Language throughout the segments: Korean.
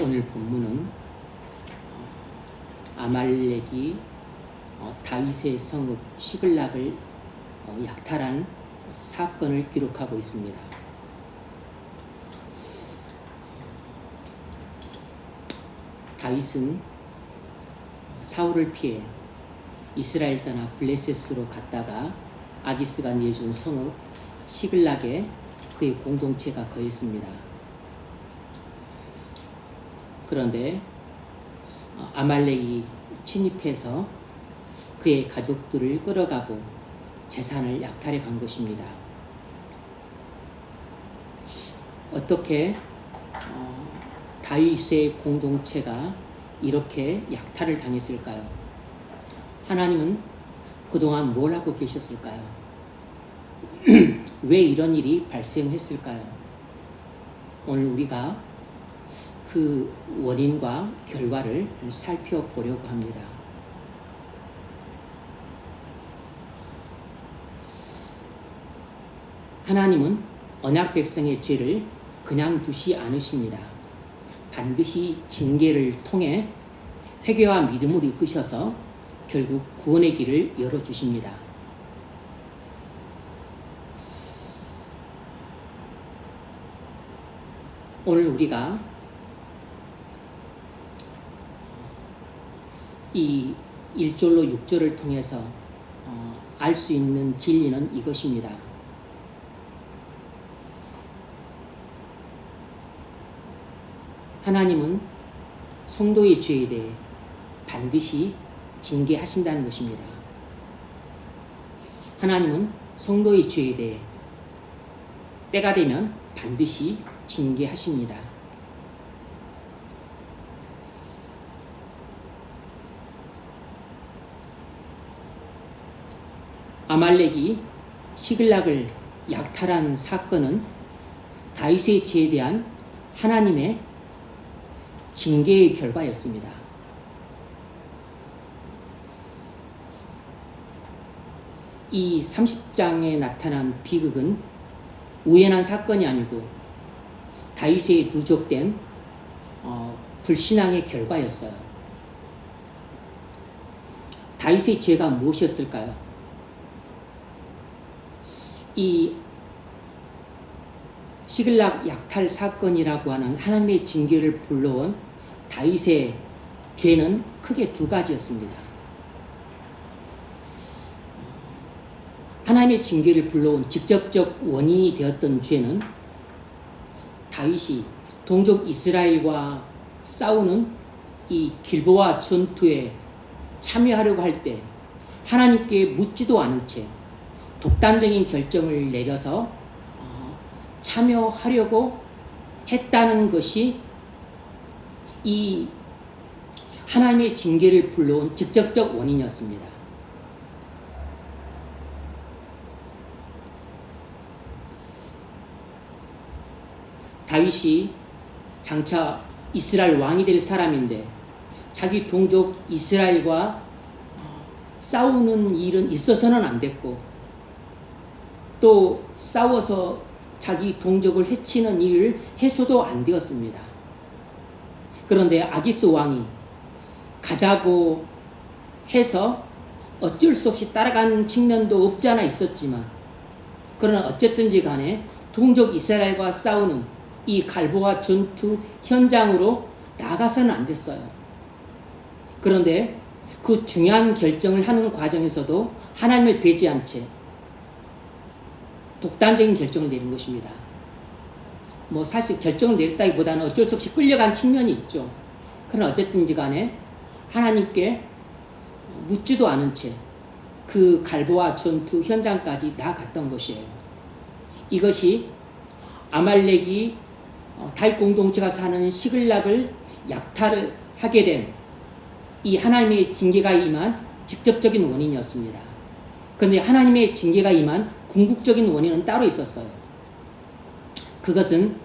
오늘 본문은 아말렉이 다윗의 성읍 시글락을 약탈한 사건을 기록하고 있습니다. 다윗은 사울을 피해 이스라엘 떠나 블레셋으로 갔다가 아기스가 내준 성읍 시글락에 그의 공동체가 거했습니다. 그런데 아말렉이 침입해서 그의 가족들을 끌어가고 재산을 약탈해 간 것입니다. 어떻게 다윗의 공동체가 이렇게 약탈을 당했을까요? 하나님은 그동안 뭘 하고 계셨을까요? 왜 이런 일이 발생했을까요? 오늘 우리가 그 원인과 결과를 살펴보려고 합니다. 하나님은 언약 백성의 죄를 그냥 두지 않으십니다. 반드시 징계를 통해 회개와 믿음으로 이끄셔서 결국 구원의 길을 열어주십니다. 오늘 우리가 이 1절로 6절을 통해서 알 수 있는 진리는 이것입니다. 하나님은 성도의 죄에 대해 반드시 징계하신다는 것입니다. 하나님은 성도의 죄에 대해 때가 되면 반드시 징계하십니다. 아말렉이 시글락을 약탈한 사건은 다윗의 죄에 대한 하나님의 징계의 결과였습니다. 이 30장에 나타난 비극은 우연한 사건이 아니고 다윗의 누적된 불신앙의 결과였어요. 다윗의 죄가 무엇이었을까요? 이 시글락 약탈 사건이라고 하는 하나님의 징계를 불러온 다윗의 죄는 크게 두 가지였습니다. 하나님의 징계를 불러온 직접적 원인이 되었던 죄는 다윗이 동족 이스라엘과 싸우는 이 길보아 전투에 참여하려고 할 때 하나님께 묻지도 않은 채 독단적인 결정을 내려서 참여하려고 했다는 것이 이 하나님의 징계를 불러온 직접적 원인이었습니다. 다윗이 장차 이스라엘 왕이 될 사람인데 자기 동족 이스라엘과 싸우는 일은 있어서는 안 됐고 또 싸워서 자기 동족을 해치는 일을 해서도 안 되었습니다. 그런데 아기스 왕이 가자고 해서 어쩔 수 없이 따라가는 측면도 없지 않아 있었지만 그러나 어쨌든지 간에 동족 이스라엘과 싸우는 이 갈보아 전투 현장으로 나가서는 안 됐어요. 그런데 그 중요한 결정을 하는 과정에서도 하나님을 배제한 채 독단적인 결정을 내린 것입니다. 사실 결정을 내렸다기보다는 어쩔 수 없이 끌려간 측면이 있죠. 그러나 어쨌든지 간에 하나님께 묻지도 않은 채 그 갈보아 전투 현장까지 나아갔던 것이에요. 이것이 아말렉이 다윗 공동체가 사는 시글락을 약탈을 하게 된 이 하나님의 징계가 임한 직접적인 원인이었습니다. 그런데 하나님의 징계가 임한 궁극적인 원인은 따로 있었어요. 그것은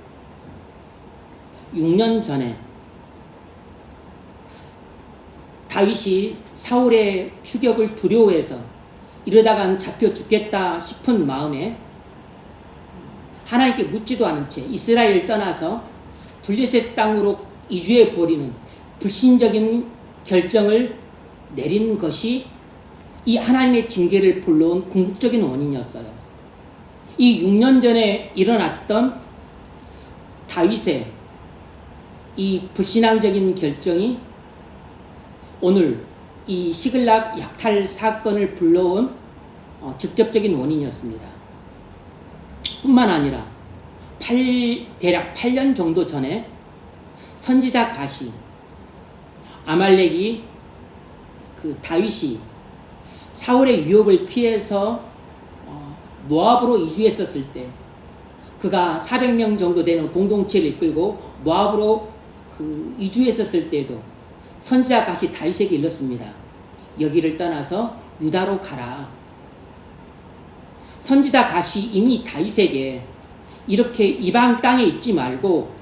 6년 전에 다윗이 사울의 추격을 두려워해서 이러다간 잡혀 죽겠다 싶은 마음에 하나님께 묻지도 않은 채 이스라엘을 떠나서 블레셋 땅으로 이주해 버리는 불신적인 결정을 내린 것이 이 하나님의 징계를 불러온 궁극적인 원인이었어요. 이 6년 전에 일어났던 다윗의 이 불신앙적인 결정이 오늘 이 시글락 약탈 사건을 불러온 직접적인 원인이었습니다. 뿐만 아니라 대략 8년 정도 전에 선지자 가시 아말렉이 다윗이 사울의 유혹을 피해서 모압으로 이주했었을 때 그가 400명 정도 되는 공동체를 이끌고 모압으로 이주했었을 때도 선지자 가시 다윗에게 일렀습니다. 여기를 떠나서 유다로 가라. 선지자 가시 이미 다윗에게 이렇게 이방 땅에 있지 말고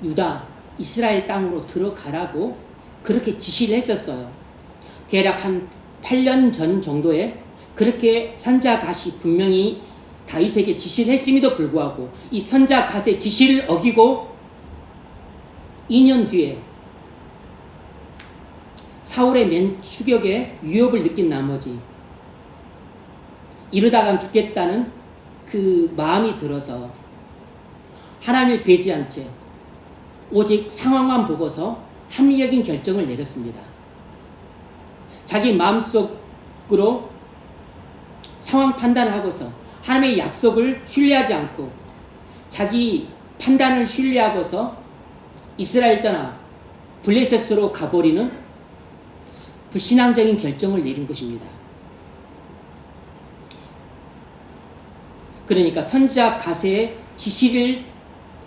유다 이스라엘 땅으로 들어가라고 그렇게 지시를 했었어요. 대략 한 8년 전 정도에 그렇게 선지자 갓이 분명히 다윗에게 지시를 했음에도 불구하고 이 선지자 갓의 지시를 어기고 2년 뒤에 사울의 맨 추격에 위협을 느낀 나머지 이러다간 죽겠다는 그 마음이 들어서 하나님을 배제한 채 오직 상황만 보고서 합리적인 결정을 내렸습니다. 자기 마음속으로 상황 판단을 하고서 하나님의 약속을 신뢰하지 않고 자기 판단을 신뢰하고서 이스라엘 떠나 블레셋으로 가버리는 불신앙적인 결정을 내린 것입니다. 그러니까 선지자 갓의 지시를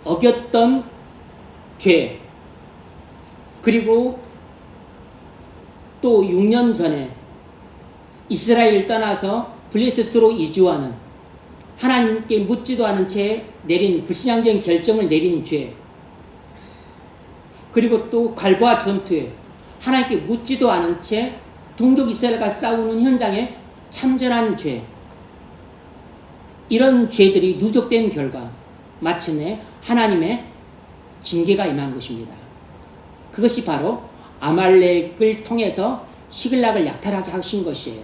어겼던 죄, 그리고 또 6년 전에 이스라엘을 떠나서 블레셋으로 이주하는 하나님께 묻지도 않은 채 내린 불신앙적인 결정을 내린 죄, 그리고 또 갈보아 전투에 하나님께 묻지도 않은 채 동족 이스라엘과 싸우는 현장에 참전한 죄, 이런 죄들이 누적된 결과 마침내 하나님의 징계가 임한 것입니다. 그것이 바로 아말렉을 통해서 시글락을 약탈하게 하신 것이에요.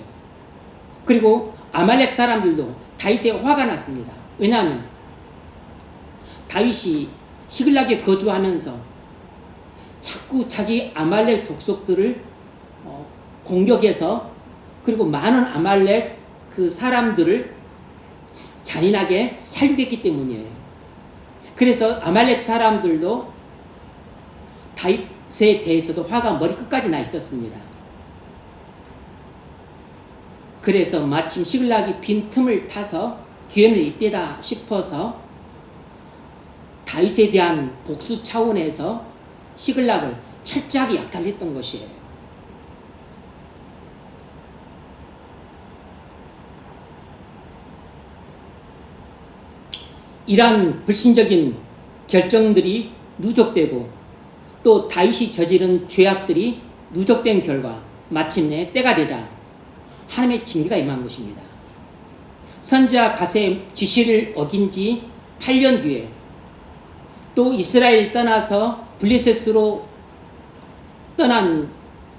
그리고 아말렉 사람들도 다윗에 화가 났습니다. 왜냐하면 다윗이 시글락에 거주하면서 자꾸 자기 아말렉 족속들을 공격해서 그리고 많은 아말렉 그 사람들을 잔인하게 살육했기 때문이에요. 그래서 아말렉 사람들도 다윗에 대해서도 화가 머리끝까지 나 있었습니다. 그래서 마침 시글락이 빈 틈을 타서 기회는 이때다 싶어서 다윗에 대한 복수 차원에서 시글락을 철저하게 약탈했던 것이에요. 이러한 불신적인 결정들이 누적되고 또 다윗이 저지른 죄악들이 누적된 결과 마침내 때가 되자 하나님의 징계가 임한 것입니다. 선지자 갓의 지시를 어긴 지 8년 뒤에 또 이스라엘 떠나서 블레셋으로 떠난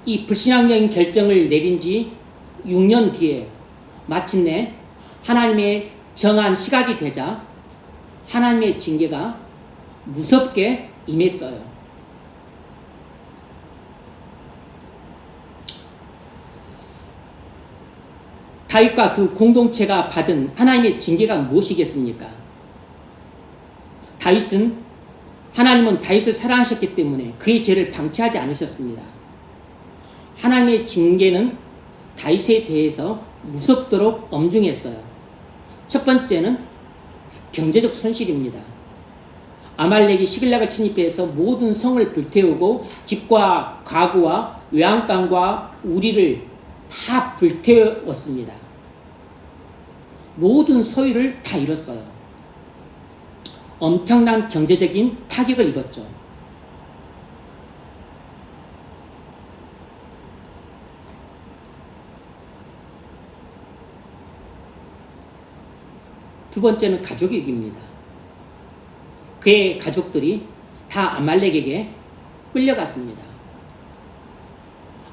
이 불신앙적인 결정을 내린 지 6년 뒤에 마침내 하나님의 정한 시각이 되자 하나님의 징계가 무섭게 임했어요. 다윗과 그 공동체가 받은 하나님의 징계가 무엇이겠습니까? 하나님은 다윗을 사랑하셨기 때문에 그의 죄를 방치하지 않으셨습니다. 하나님의 징계는 다윗에 대해서 무섭도록 엄중했어요. 첫 번째는 경제적 손실입니다. 아말렉이 시글락을 침입해서 모든 성을 불태우고 집과 가구와 외양간과 우리를 다 불태웠습니다. 모든 소유를 다 잃었어요. 엄청난 경제적인 타격을 입었죠. 두 번째는 가족에게입니다. 그의 가족들이 다 아말렉에게 끌려갔습니다.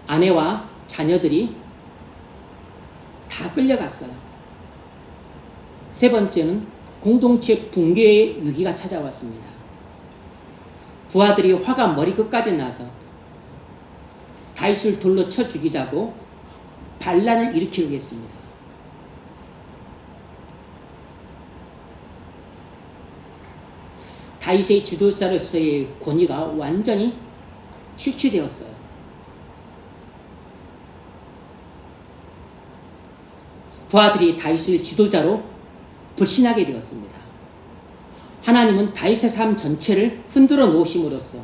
아내와 자녀들이 다 끌려갔어요. 세 번째는 공동체 붕괴의 위기가 찾아왔습니다. 부하들이 화가 머리끝까지 나서 다윗을 돌로 쳐 죽이자고 반란을 일으키려고 했습니다. 다윗의 지도자로서의 권위가 완전히 실추되었어요. 부하들이 다윗을 지도자로 불신하게 되었습니다. 하나님은 다윗의 삶 전체를 흔들어 놓으심으로써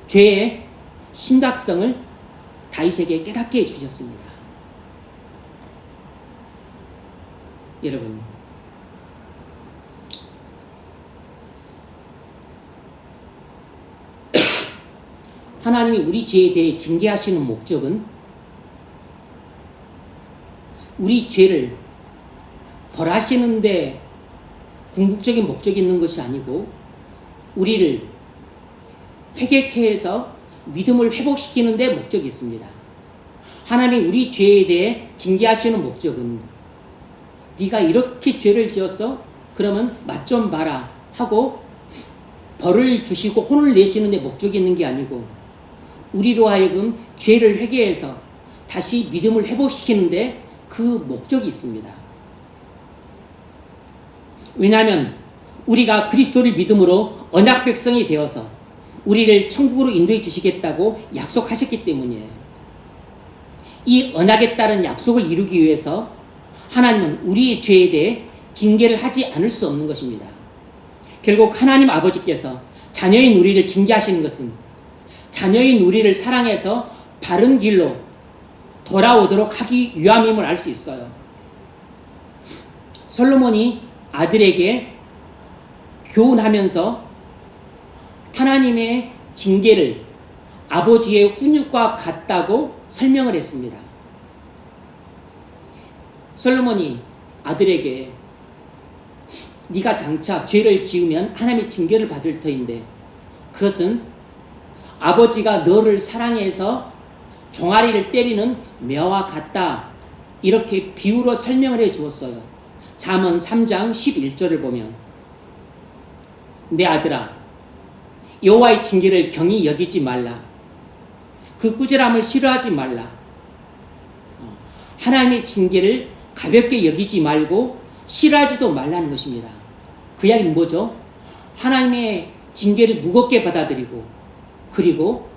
죄의 심각성을 다윗에게 깨닫게 해주셨습니다. 여러분, 하나님이 우리 죄에 대해 징계하시는 목적은 우리 죄를 벌하시는데 궁극적인 목적이 있는 것이 아니고 우리를 회개케 해서 믿음을 회복시키는 데 목적이 있습니다. 하나님이 우리 죄에 대해 징계하시는 목적은 네가 이렇게 죄를 지었어? 그러면 맛 좀 봐라 하고 벌을 주시고 혼을 내시는 데 목적이 있는 게 아니고 우리로 하여금 죄를 회개해서 다시 믿음을 회복시키는데 그 목적이 있습니다. 왜냐하면 우리가 그리스도를 믿음으로 언약 백성이 되어서 우리를 천국으로 인도해 주시겠다고 약속하셨기 때문이에요. 이 언약에 따른 약속을 이루기 위해서 하나님은 우리의 죄에 대해 징계를 하지 않을 수 없는 것입니다. 결국 하나님 아버지께서 자녀인 우리를 징계하시는 것은 자녀인 우리를 사랑해서 바른 길로 돌아오도록 하기 위함임을 알 수 있어요. 솔로몬이 아들에게 교훈하면서 하나님의 징계를 아버지의 훈육과 같다고 설명을 했습니다. 솔로몬이 아들에게 네가 장차 죄를 지으면 하나님의 징계를 받을 터인데 그것은 아버지가 너를 사랑해서 종아리를 때리는 매와 같다 이렇게 비유로 설명을 해 주었어요. 잠언 3장 11절을 보면 내 아들아 여호와의 징계를 경히 여기지 말라. 그 꾸지람을 싫어하지 말라. 하나님의 징계를 가볍게 여기지 말고 싫어하지도 말라는 것입니다. 그 이야기는 뭐죠? 하나님의 징계를 무겁게 받아들이고 그리고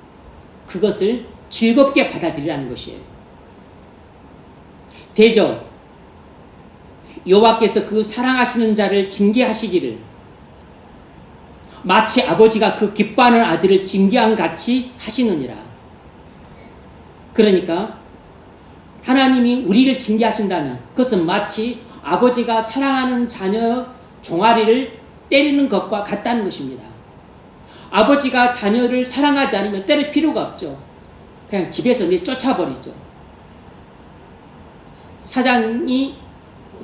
그것을 즐겁게 받아들이라는 것이에요. 대저 여호와께서 그 사랑하시는 자를 징계하시기를 마치 아버지가 그 기뻐하는 아들을 징계한 같이 하시느니라. 그러니까 하나님이 우리를 징계하신다면 그것은 마치 아버지가 사랑하는 자녀 종아리를 때리는 것과 같다는 것입니다. 아버지가 자녀를 사랑하지 않으면 때릴 필요가 없죠. 그냥 집에서 쫓아버리죠. 사장이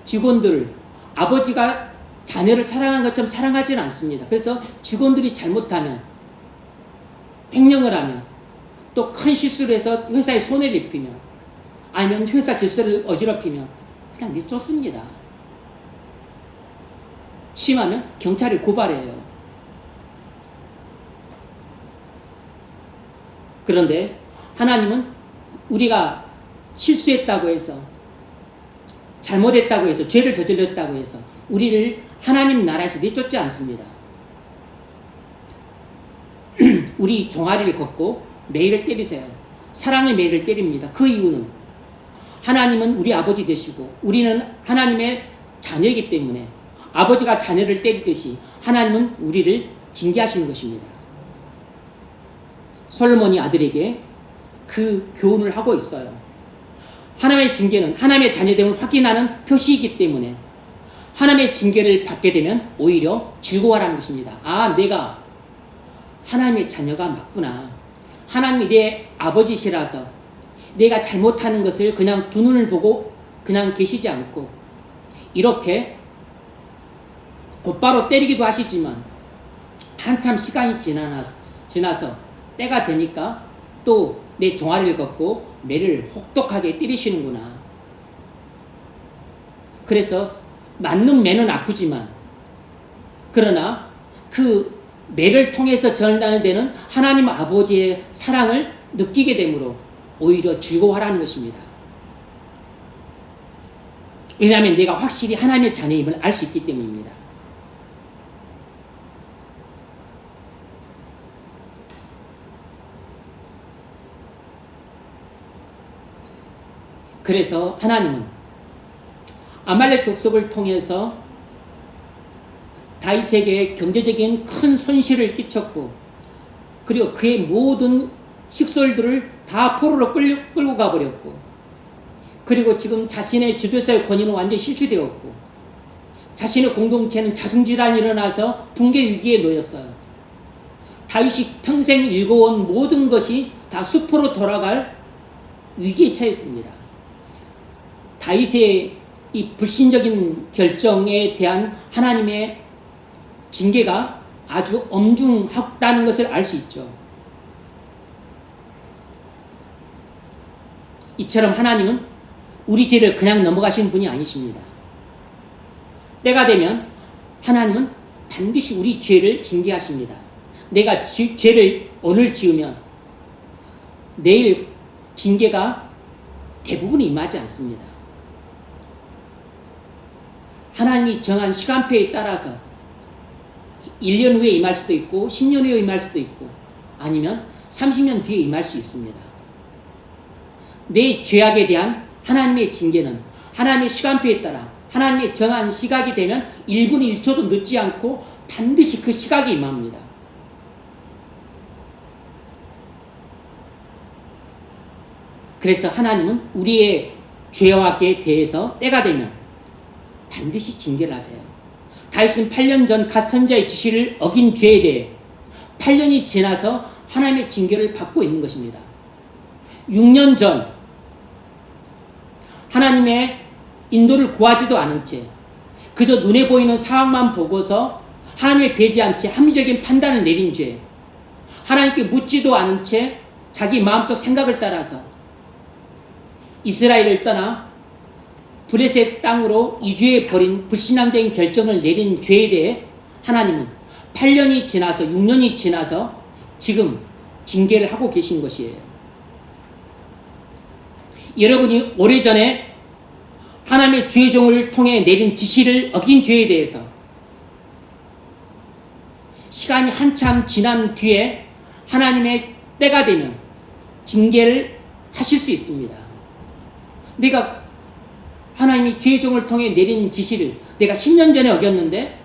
직원들을 아버지가 자녀를 사랑한 것처럼 사랑하지는 않습니다. 그래서 직원들이 잘못하면 횡령을 하면 또 큰 실수를 해서 회사에 손해를 입히면 아니면 회사 질서를 어지럽히면 그냥 내쫓습니다. 심하면 경찰에 고발해요. 그런데 하나님은 우리가 실수했다고 해서 잘못했다고 해서 죄를 저질렀다고 해서 우리를 하나님 나라에서 내쫓지 않습니다. 우리 종아리를 걷고 매일을 때리세요. 사랑의 매일을 때립니다. 그 이유는 하나님은 우리 아버지 되시고 우리는 하나님의 자녀이기 때문에 아버지가 자녀를 때리듯이 하나님은 우리를 징계하시는 것입니다. 솔로몬이 아들에게 그 교훈을 하고 있어요. 하나님의 징계는 하나님의 자녀됨을 확인하는 표시이기 때문에 하나님의 징계를 받게 되면 오히려 즐거워하라는 것입니다. 아, 내가 하나님의 자녀가 맞구나. 하나님이 내 아버지시라서 내가 잘못하는 것을 그냥 두 눈을 보고 그냥 계시지 않고 이렇게 곧바로 때리기도 하시지만 한참 시간이 지나서 때가 되니까 또 내 종아리를 걷고 매를 혹독하게 때리시는구나. 그래서 맞는 매는 아프지만 그러나 그 매를 통해서 전달되는 하나님 아버지의 사랑을 느끼게 되므로 오히려 즐거워하라는 것입니다. 왜냐하면 내가 확실히 하나님의 자녀임을 알 수 있기 때문입니다. 그래서 하나님은 아말렉 족속을 통해서 다윗에게 경제적인 큰 손실을 끼쳤고 그리고 그의 모든 식솔들을 다 포로로 끌고 가버렸고 그리고 지금 자신의 주도자의 권위는 완전히 실추되었고 자신의 공동체는 자중질환이 일어나서 붕괴 위기에 놓였어요. 다윗이 평생 일궈온 모든 것이 다 수포로 돌아갈 위기에 처했습니다. 다윗의 이 불신적인 결정에 대한 하나님의 징계가 아주 엄중하다는 것을 알 수 있죠. 이처럼 하나님은 우리 죄를 그냥 넘어가시는 분이 아니십니다. 때가 되면 하나님은 반드시 우리 죄를 징계하십니다. 내가 죄를 오늘 지으면 내일 징계가 대부분 임하지 않습니다. 하나님이 정한 시간표에 따라서 1년 후에 임할 수도 있고 10년 후에 임할 수도 있고 아니면 30년 뒤에 임할 수 있습니다. 내 죄악에 대한 하나님의 징계는 하나님의 시간표에 따라 하나님의 정한 시각이 되면 1분 1초도 늦지 않고 반드시 그 시각이 임합니다. 그래서 하나님은 우리의 죄악에 대해서 때가 되면 반드시 징계를 하세요. 다윗은 8년 전 갓 선지자의 지시를 어긴 죄에 대해 8년이 지나서 하나님의 징계를 받고 있는 것입니다. 6년 전 하나님의 인도를 구하지도 않은 채 그저 눈에 보이는 상황만 보고서 하나님의 배제한 채 합리적인 판단을 내린 죄, 하나님께 묻지도 않은 채 자기 마음속 생각을 따라서 이스라엘을 떠나 블레셋 땅으로 이주해 버린 불신앙적인 결정을 내린 죄에 대해 하나님은 8년이 지나서 6년이 지나서 지금 징계를 하고 계신 것이에요. 여러분이 오래전에 하나님의 주의 종을 통해 내린 지시를 어긴 죄에 대해서 시간이 한참 지난 뒤에 하나님의 때가 되면 징계를 하실 수 있습니다. 내가 하나님이 주의 종을 통해 내린 지시를 내가 10년 전에 어겼는데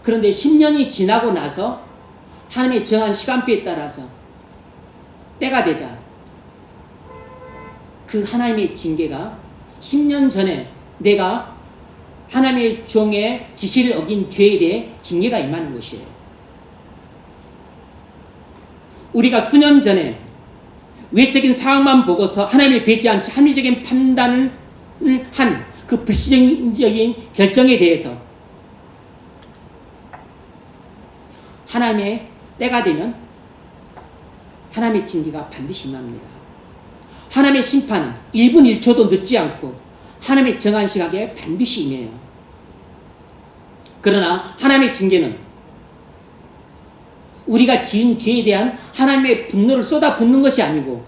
그런데 10년이 지나고 나서 하나님의 정한 시간표에 따라서 때가 되자 그 하나님의 징계가 10년 전에 내가 하나님의 종의 지시를 어긴 죄에 대해 징계가 임하는 것이에요. 우리가 수년 전에 외적인 상황만 보고서 하나님을 뵙지 않지 합리적인 판단을 한 그 불신적인 결정에 대해서 하나님의 때가 되면 하나님의 징계가 반드시 임합니다. 하나님의 심판은 1분 1초도 늦지 않고 하나님의 정한 시각에 반드시 임해요. 그러나 하나님의 징계는 우리가 지은 죄에 대한 하나님의 분노를 쏟아붓는 것이 아니고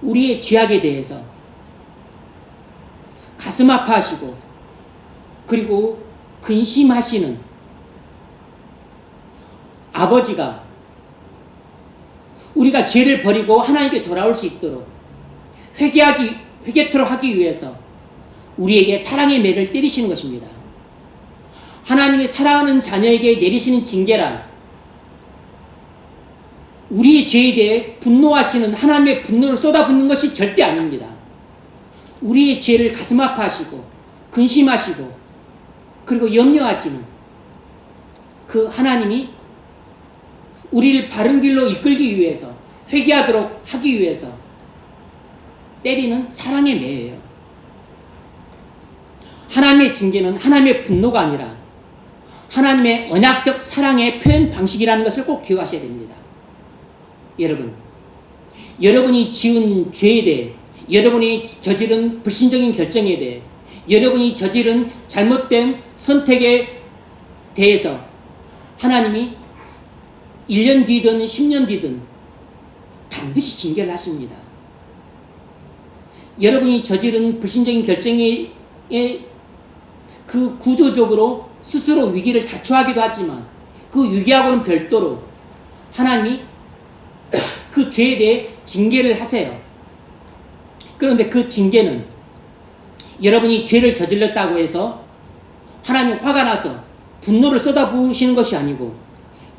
우리의 죄악에 대해서 가슴 아파하시고 그리고 근심하시는 아버지가 우리가 죄를 버리고 하나님께 돌아올 수 있도록 회개토록 하기 위해서 우리에게 사랑의 매를 때리시는 것입니다. 하나님이 사랑하는 자녀에게 내리시는 징계란 우리의 죄에 대해 분노하시는 하나님의 분노를 쏟아붓는 것이 절대 아닙니다. 우리의 죄를 가슴 아파하시고 근심하시고 그리고 염려하시는 그 하나님이 우리를 바른 길로 이끌기 위해서 회개하도록 하기 위해서 때리는 사랑의 매예요. 하나님의 징계는 하나님의 분노가 아니라 하나님의 언약적 사랑의 표현 방식이라는 것을 꼭 기억하셔야 됩니다. 여러분, 여러분이 지은 죄에 대해, 여러분이 저지른 불신적인 결정에 대해, 여러분이 저지른 잘못된 선택에 대해서 하나님이 1년 뒤든 10년 뒤든 반드시 징계를 하십니다. 여러분이 저지른 불신적인 결정에 그 구조적으로 스스로 위기를 자초하기도 하지만 그 위기하고는 별도로 하나님이 그 죄에 대해 징계를 하세요. 그런데 그 징계는 여러분이 죄를 저질렀다고 해서 하나님 화가 나서 분노를 쏟아부으시는 것이 아니고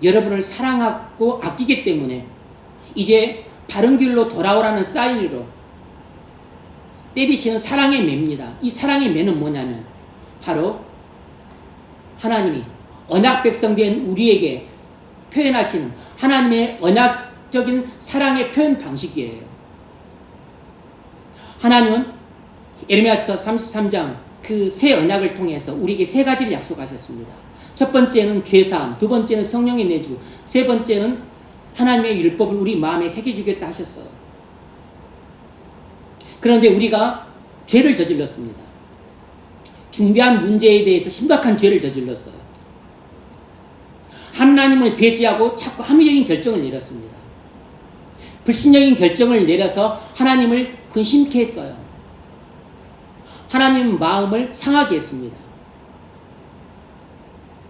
여러분을 사랑하고 아끼기 때문에 이제 바른 길로 돌아오라는 사인으로 때리시는 사랑의 매입니다. 이 사랑의 매는 뭐냐면 바로 하나님이 언약 백성된 우리에게 표현하시는 하나님의 언약적인 사랑의 표현 방식이에요. 하나님은 에레미야서 33장 그 새 언약을 통해서 우리에게 세 가지를 약속하셨습니다. 첫 번째는 죄사함, 두 번째는 성령의 내주, 세 번째는 하나님의 율법을 우리 마음에 새겨주겠다 하셨어요. 그런데 우리가 죄를 저질렀습니다. 중대한 문제에 대해서 심각한 죄를 저질렀어요. 하나님을 배제하고 자꾸 합리적인 결정을 내렸습니다. 불신적인 결정을 내려서 하나님을 근심케 했어요. 하나님 마음을 상하게 했습니다.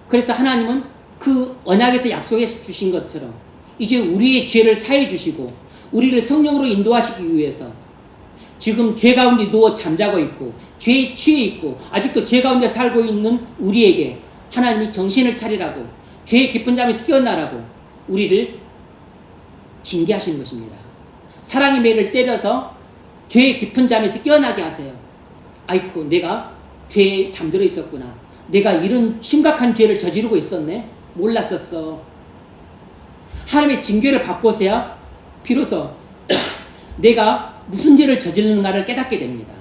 그래서 하나님은 그 언약에서 약속해 주신 것처럼 이제 우리의 죄를 사해 주시고 우리를 성령으로 인도하시기 위해서 지금 죄 가운데 누워 잠자고 있고 죄에 취해 있고 아직도 죄 가운데 살고 있는 우리에게 하나님이 정신을 차리라고 죄의 깊은 잠에서 깨어나라고 우리를 징계하시는 것입니다. 사랑의 매를 때려서 죄의 깊은 잠에서 깨어나게 하세요. 아이쿠, 내가 죄에 잠들어 있었구나. 내가 이런 심각한 죄를 저지르고 있었네. 몰랐었어. 하나님의 징계를 받고서야 비로소 내가 무슨 죄를 저지르는가를 깨닫게 됩니다.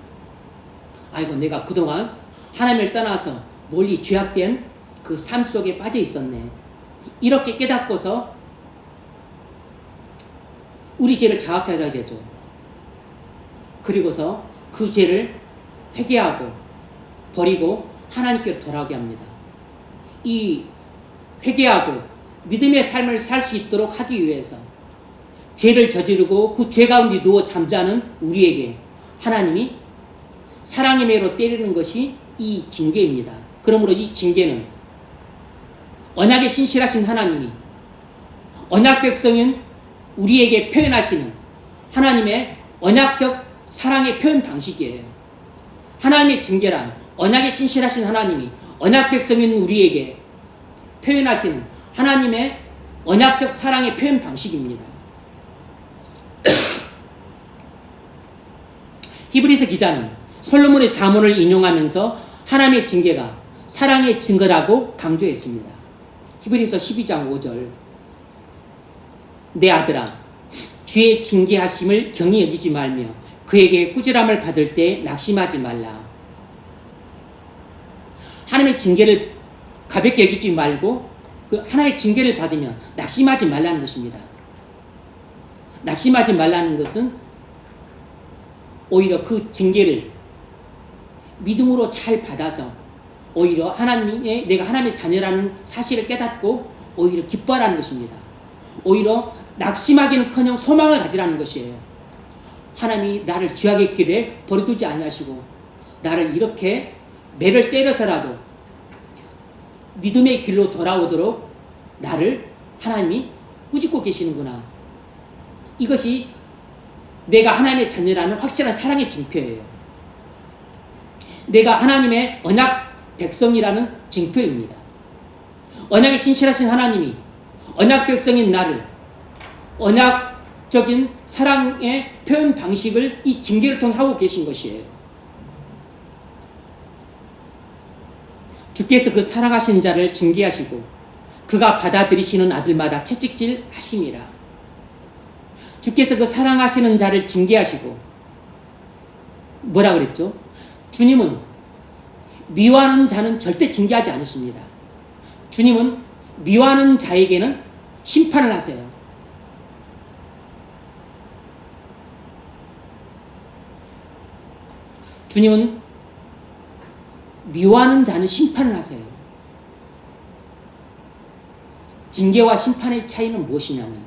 아이고, 내가 그동안 하나님을 떠나서 멀리 죄악된 그 삶 속에 빠져 있었네. 이렇게 깨닫고서 우리 죄를 자각해야 되죠. 그리고서 그 죄를 회개하고 버리고 하나님께로 돌아오게 합니다. 이 회개하고 믿음의 삶을 살 수 있도록 하기 위해서 죄를 저지르고 그 죄 가운데 누워 잠자는 우리에게 하나님이 사랑의 매로 때리는 것이 이 징계입니다. 그러므로 이 징계는 언약에 신실하신 하나님이 언약 백성인 우리에게 표현하시는 하나님의 언약적 사랑의 표현 방식이에요. 하나님의 징계란 언약에 신실하신 하나님이 언약 백성인 우리에게 표현하시는 하나님의 언약적 사랑의 표현 방식입니다. 히브리서 기자는 솔로몬의 잠언을 인용하면서 하나님의 징계가 사랑의 증거라고 강조했습니다. 히브리서 12장 5절 내 아들아 주의 징계하심을 경히 여기지 말며 그에게 꾸지람을 받을 때 낙심하지 말라. 하나님의 징계를 가볍게 여기지 말고 그 하나님의 징계를 받으면 낙심하지 말라는 것입니다. 낙심하지 말라는 것은 오히려 그 징계를 믿음으로 잘 받아서 오히려 내가 하나님의 자녀라는 사실을 깨닫고 오히려 기뻐하라는 것입니다. 오히려 낙심하기는커녕 소망을 가지라는 것이에요. 하나님이 나를 죄악의 길에 버려두지 아니하시고 나를 이렇게 매를 때려서라도 믿음의 길로 돌아오도록 나를 하나님이 꾸짖고 계시는구나. 이것이 내가 하나님의 자녀라는 확실한 사랑의 징표예요. 내가 하나님의 언약 백성이라는 징표입니다. 언약에 신실하신 하나님이 언약 백성인 나를 언약적인 사랑의 표현 방식을 이 징계를 통해 하고 계신 것이에요. 주께서 그 사랑하신 자를 징계하시고 그가 받아들이시는 아들마다 채찍질 하심이라. 주께서 그 사랑하시는 자를 징계하시고 뭐라 그랬죠? 주님은 미워하는 자는 절대 징계하지 않으십니다. 주님은 미워하는 자에게는 심판을 하세요. 주님은 미워하는 자는 심판을 하세요. 징계와 심판의 차이는 무엇이냐면,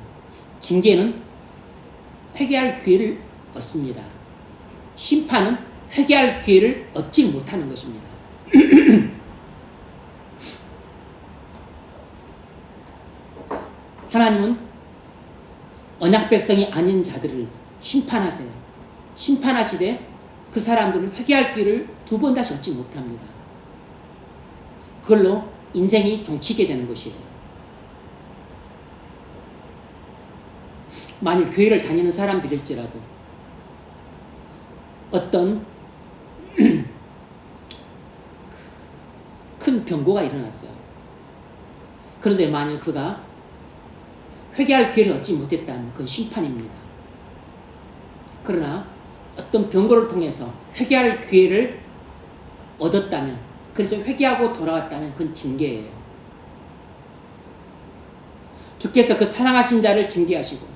징계는 회개할 기회를 얻습니다. 심판은 회개할 기회를 얻지 못하는 것입니다. 하나님은 언약 백성이 아닌 자들을 심판하세요. 심판하시되 그 사람들은 회개할 기회를 두 번 다시 얻지 못합니다. 그걸로 인생이 종치게 되는 것이에요. 만일 교회를 다니는 사람들일지라도 어떤 큰 병고가 일어났어요. 그런데 만일 그가 회개할 기회를 얻지 못했다면 그건 심판입니다. 그러나 어떤 병고를 통해서 회개할 기회를 얻었다면, 그래서 회개하고 돌아왔다면 그건 징계예요. 주께서 그 사랑하신 자를 징계하시고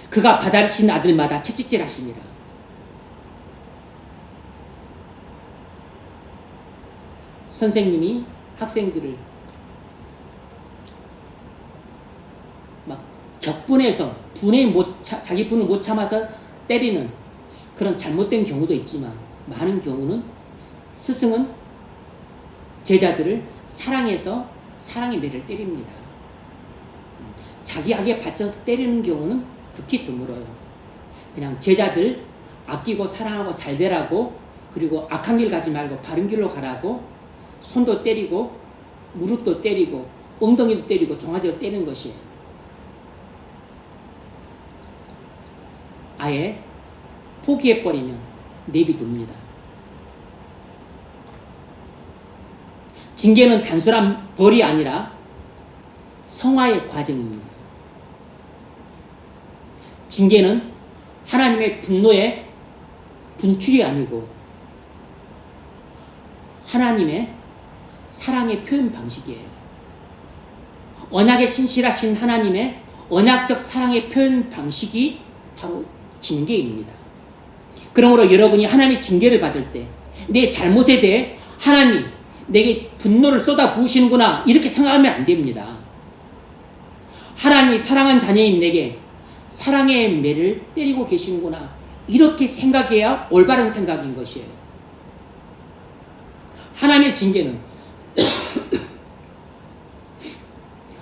그가 받아신 아들마다 채찍질하십니다. 선생님이 학생들을 막 격분해서 자기 분을 못 참아서 때리는 그런 잘못된 경우도 있지만, 많은 경우는 스승은 제자들을 사랑해서 사랑의 매를 때립니다. 자기 악에 받쳐서 때리는 경우는 극히 드물어요. 그냥 제자들 아끼고 사랑하고 잘 되라고, 그리고 악한 길 가지 말고 바른 길로 가라고 손도 때리고 무릎도 때리고 엉덩이도 때리고 종아리도 때리는 것이에요. 아예 포기해버리면 내비둡니다. 징계는 단순한 벌이 아니라 성화의 과정입니다. 징계는 하나님의 분노의 분출이 아니고 하나님의 사랑의 표현 방식이에요. 언약에 신실하신 하나님의 언약적 사랑의 표현 방식이 바로 징계입니다. 그러므로 여러분이 하나님의 징계를 받을 때 내 잘못에 대해 하나님 내게 분노를 쏟아 부으시는구나 이렇게 생각하면 안 됩니다. 하나님이 사랑한 자녀인 내게 사랑의 매를 때리고 계시는구나 이렇게 생각해야 올바른 생각인 것이에요. 하나님의 징계는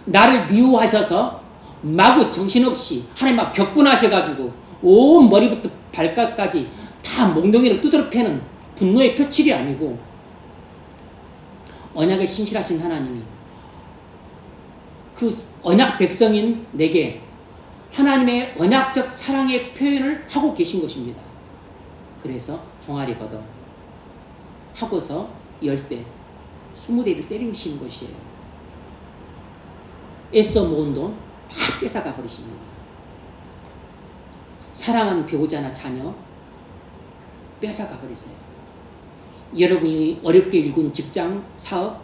나를 미워하셔서 마구 정신없이 하나님 막 격분하셔가지고 온 머리부터 발끝까지 다 몽둥이를 두드려 패는 분노의 표출이 아니고, 언약에 신실하신 하나님이 그 언약 백성인 내게 하나님의 언약적 사랑의 표현을 하고 계신 것입니다. 그래서 종아리 걷어 하고서 10대, 20대를 때리시는 것이에요. 애써 모은 돈 다 뺏어가 버리십니다. 사랑하는 배우자나 자녀 뺏어가 버리세요. 여러분이 어렵게 일군 직장, 사업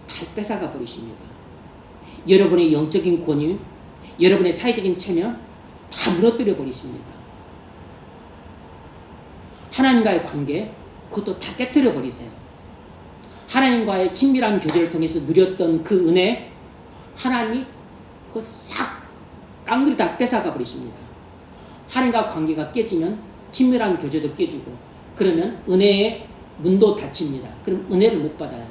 다 뺏어가 버리십니다. 여러분의 영적인 권유, 여러분의 사회적인 체면 다 무너뜨려 버리십니다. 하나님과의 관계 그것도 다 깨뜨려 버리세요. 하나님과의 친밀한 교제를 통해서 누렸던 그 은혜 하나님이 그거 싹 깡그리 다 뺏어가 버리십니다. 하나님과 관계가 깨지면 친밀한 교제도 깨지고, 그러면 은혜의 문도 닫힙니다. 그럼 은혜를 못 받아요.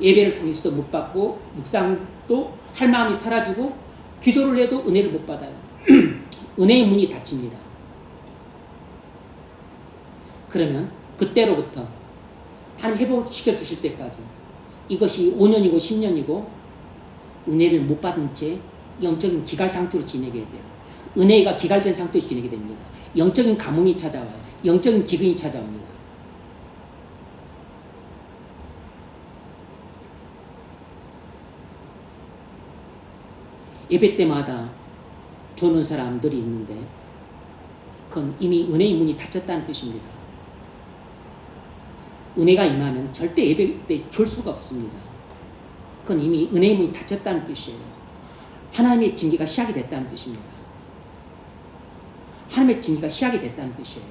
예배를 통해서도 못 받고, 묵상도 할 마음이 사라지고, 기도를 해도 은혜를 못 받아요. 은혜의 문이 닫힙니다. 그러면 그때로부터 하나님 회복시켜 주실 때까지 이것이 5년이고 10년이고 은혜를 못 받은 채 영적인 기갈 상태로 지내게 돼요. 은혜가 기갈된 상태로 지내게 됩니다. 영적인 가뭄이 찾아와요. 영적인 기근이 찾아옵니다. 예배 때마다 조는 사람들이 있는데 그건 이미 은혜의 문이 닫혔다는 뜻입니다. 은혜가 임하면 절대 예배 때 졸 수가 없습니다. 그건 이미 은혜의 문이 닫혔다는 뜻이에요. 하나님의 징계가 시작이 됐다는 뜻입니다. 하나님의 징계가 시작이 됐다는 뜻이에요.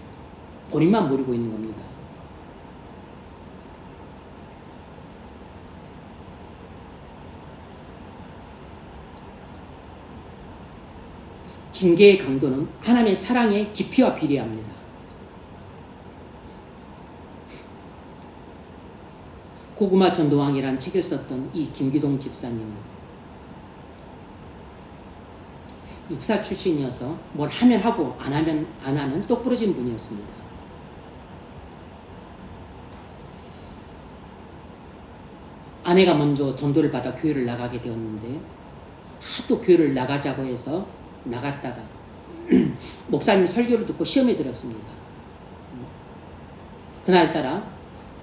본인만 모르고 있는 겁니다. 징계의 강도는 하나님의 사랑의 깊이와 비례합니다. 고구마 전도왕이라는 책을 썼던 이 김기동 집사님은 육사 출신이어서 뭘 하면 하고 안 하면 안 하는 똑부러진 분이었습니다. 아내가 먼저 전도를 받아 교회를 나가게 되었는데 하도 교회를 나가자고 해서 나갔다가 목사님 설교를 듣고 시험에 들었습니다. 그날따라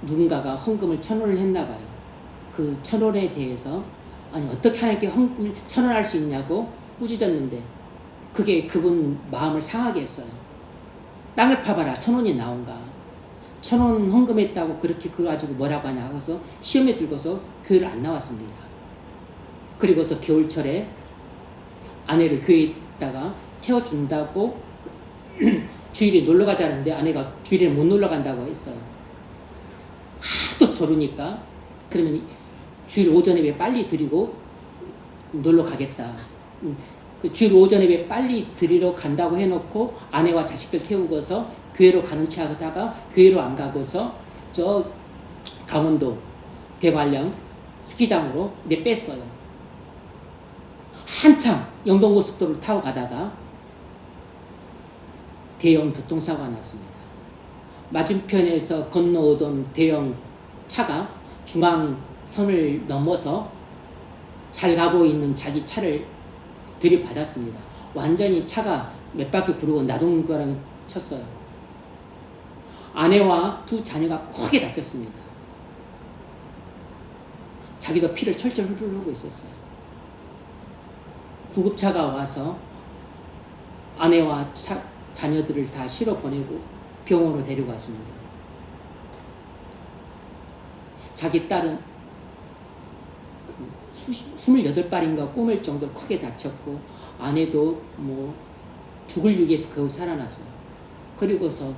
누군가가 헌금을 1,000원을 했나 봐요. 그 1,000원에 대해서 아니 어떻게 하나님께 헌금을 1,000원 할 수 있냐고 꾸짖었는데 그게 그분 마음을 상하게 했어요. 땅을 파봐라 1,000원이 나온가. 1,000원 헌금했다고 그렇게 그거 가지고 뭐라고 하냐 하고서 시험에 들고서 교회를 안 나왔습니다. 그리고서 겨울철에 아내를 교회에다가 태워준다고 주일에 놀러 가자는데 아내가 주일에 못 놀러 간다고 했어요. 하도 조르니까 그러면 주일 오전 예배 빨리 드리고 놀러 가겠다. 그 주일 오전 예배 빨리 드리러 간다고 해놓고 아내와 자식들 태우고서 교회로 가는 체 하다가 교회로 안 가고서 저 강원도 대관령 스키장으로 내뺐어요. 한참 영동고속도로를 타고 가다가 대형 교통사고가 났습니다. 맞은편에서 건너오던 대형 차가 중앙선을 넘어서 잘 가고 있는 자기 차를 들이받았습니다. 완전히 차가 몇 바퀴 구르고 나동거랑 쳤어요. 아내와 두 자녀가 크게 다쳤습니다. 자기도 피를 철철 흐르고 있었어요. 구급차가 와서 아내와 자녀들을 다 실어 보내고 병원으로 데리고 왔습니다. 자기 딸은 28발인가 꼬맬 정도로 크게 다쳤고 아내도 뭐 죽을 위기에서 겨우 살아났어요. 그리고서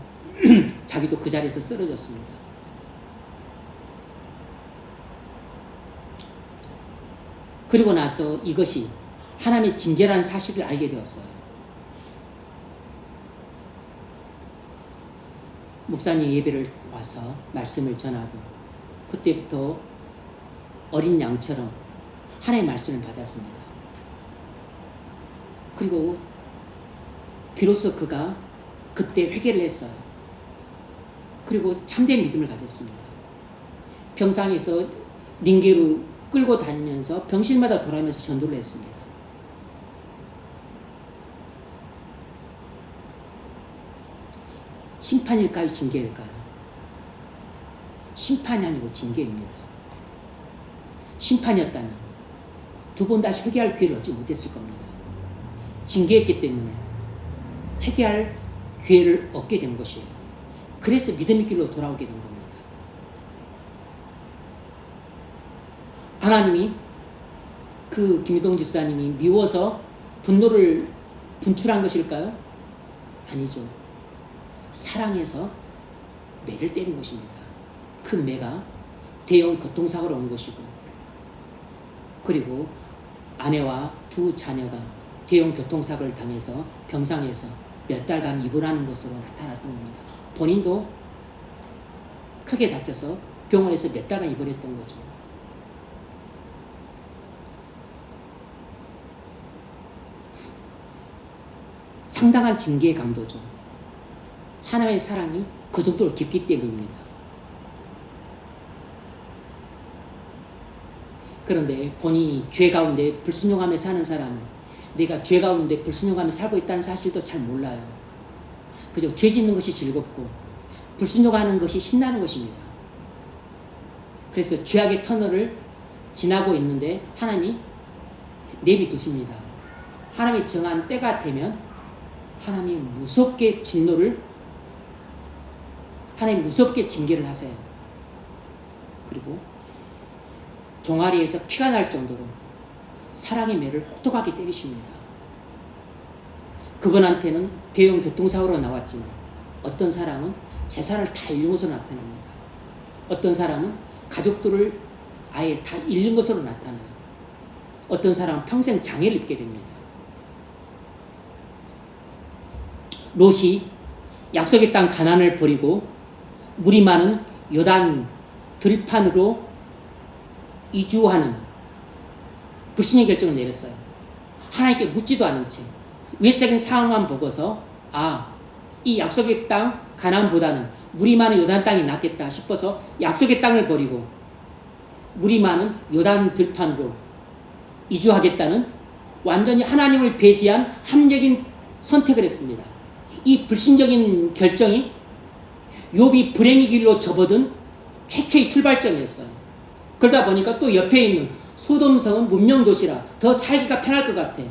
자기도 그 자리에서 쓰러졌습니다. 그리고 나서 이것이 하나님의 징계라는 사실을 알게 되었어요. 목사님 예배를 와서 말씀을 전하고 그때부터 어린 양처럼 하나님의 말씀을 받았습니다. 그리고 비로소 그가 그때 회개를 했어요. 그리고 참된 믿음을 가졌습니다. 병상에서 링게로 끌고 다니면서 병실마다 돌아가면서 전도를 했습니다. 심판일까요? 징계일까요? 심판이 아니고 징계입니다. 심판이었다면 두 번 다시 회개할 기회를 얻지 못했을 겁니다. 징계했기 때문에 회개할 기회를 얻게 된 것이에요. 그래서 믿음의 길로 돌아오게 된 겁니다. 하나님이 그 김희동 집사님이 미워서 분노를 분출한 것일까요? 아니죠. 사랑해서 매를 때린 것입니다. 그 매가 대형 교통사고로 온 것이고 그리고 아내와 두 자녀가 대형 교통사고를 당해서 병상에서 몇 달간 입원하는 것으로 나타났던 겁니다. 본인도 크게 다쳐서 병원에서 몇 달간 입원했던 거죠. 상당한 징계의 강도죠. 하나님의 사랑이 그 정도로 깊기 때문입니다. 그런데 본인이 죄 가운데 불순종하며 사는 사람은 내가 죄 가운데 불순종하며 살고 있다는 사실도 잘 몰라요. 그저 죄 짓는 것이 즐겁고 불순종하는 것이 신나는 것입니다. 그래서 죄악의 터널을 지나고 있는데 하나님이 내비두십니다. 하나님이 정한 때가 되면 하나님이 무섭게 진노를 하나님 무섭게 징계를 하세요. 그리고 종아리에서 피가 날 정도로 사랑의 매를 혹독하게 때리십니다. 그분한테는 대형 교통사고로 나왔지만 어떤 사람은 재산을 다 잃는 것으로 나타납니다. 어떤 사람은 가족들을 아예 다 잃는 것으로 나타나요. 어떤 사람은 평생 장애를 입게 됩니다. 롯이 약속의 땅 가나안을 버리고 물이 많은 요단 들판으로 이주하는 불신의 결정을 내렸어요. 하나님께 묻지도 않은 채 외적인 상황만 보고서 이 약속의 땅 가나안보다는 물이 많은 요단 땅이 낫겠다 싶어서 약속의 땅을 버리고 물이 많은 요단 들판으로 이주하겠다는 완전히 하나님을 배제한 합리적인 선택을 했습니다. 이 불신적인 결정이 욥이 불행의 길로 접어든 최초의 출발점이었어요. 그러다 보니까 또 옆에 있는 소돔성은 문명도시라 더 살기가 편할 것 같아.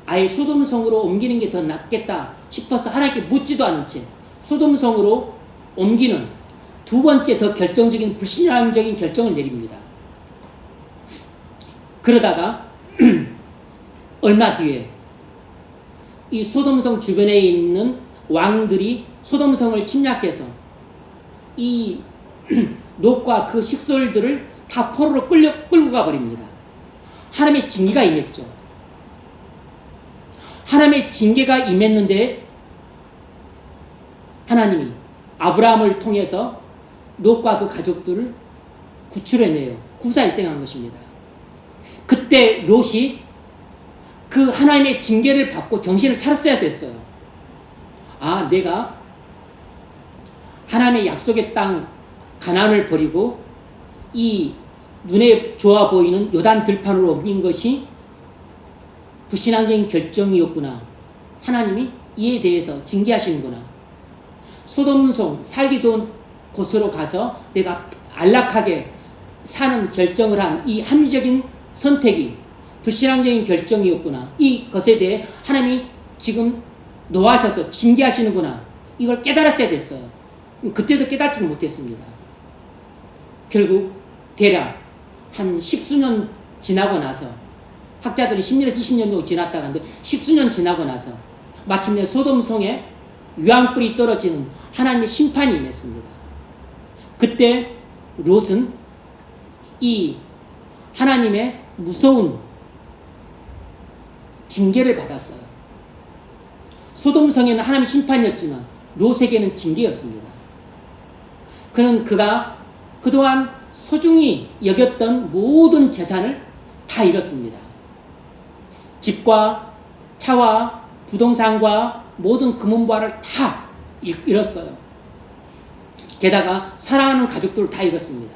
아예 소돔성으로 옮기는 게 더 낫겠다 싶어서 하나님께 묻지도 않은 채 소돔성으로 옮기는 두 번째 더 결정적인 불신앙적인 결정을 내립니다. 그러다가 얼마 뒤에 이 소돔성 주변에 있는 왕들이 소돔성을 침략해서 이 롯과 그 식솔들을 다 포로로 끌고 가버립니다. 하나님의 징계가 임했죠. 하나님의 징계가 임했는데 하나님이 아브라함을 통해서 롯과 그 가족들을 구출해내요. 구사일생한 것입니다. 그때 롯이 그 하나님의 징계를 받고 정신을 차렸어야 됐어요. 내가 하나님의 약속의 땅 가나안을 버리고 이 눈에 좋아 보이는 요단 들판으로 옮긴 것이 불신앙적인 결정이었구나. 하나님이 이에 대해서 징계하시는구나. 소돔성 살기 좋은 곳으로 가서 내가 안락하게 사는 결정을 한 이 합리적인 선택이 불신앙적인 결정이었구나. 이것에 대해 하나님이 지금 노하셔서 징계하시는구나. 이걸 깨달았어야 됐어요. 그때도 깨닫지는 못했습니다. 결국 대략 한 10수년 지나고 나서 학자들이 10년에서 20년 정도 지났다고 하는데 10수년 지나고 나서 마침내 소돔성에 유황불이 떨어지는 하나님의 심판이 임했습니다. 그때 롯은 이 하나님의 무서운 징계를 받았어요. 소돔성에는 하나님의 심판이었지만 롯에게는 징계였습니다. 그가 그동안 소중히 여겼던 모든 재산을 다 잃었습니다. 집과 차와 부동산과 모든 금은보화를 다 잃었어요. 게다가 사랑하는 가족들을 다 잃었습니다.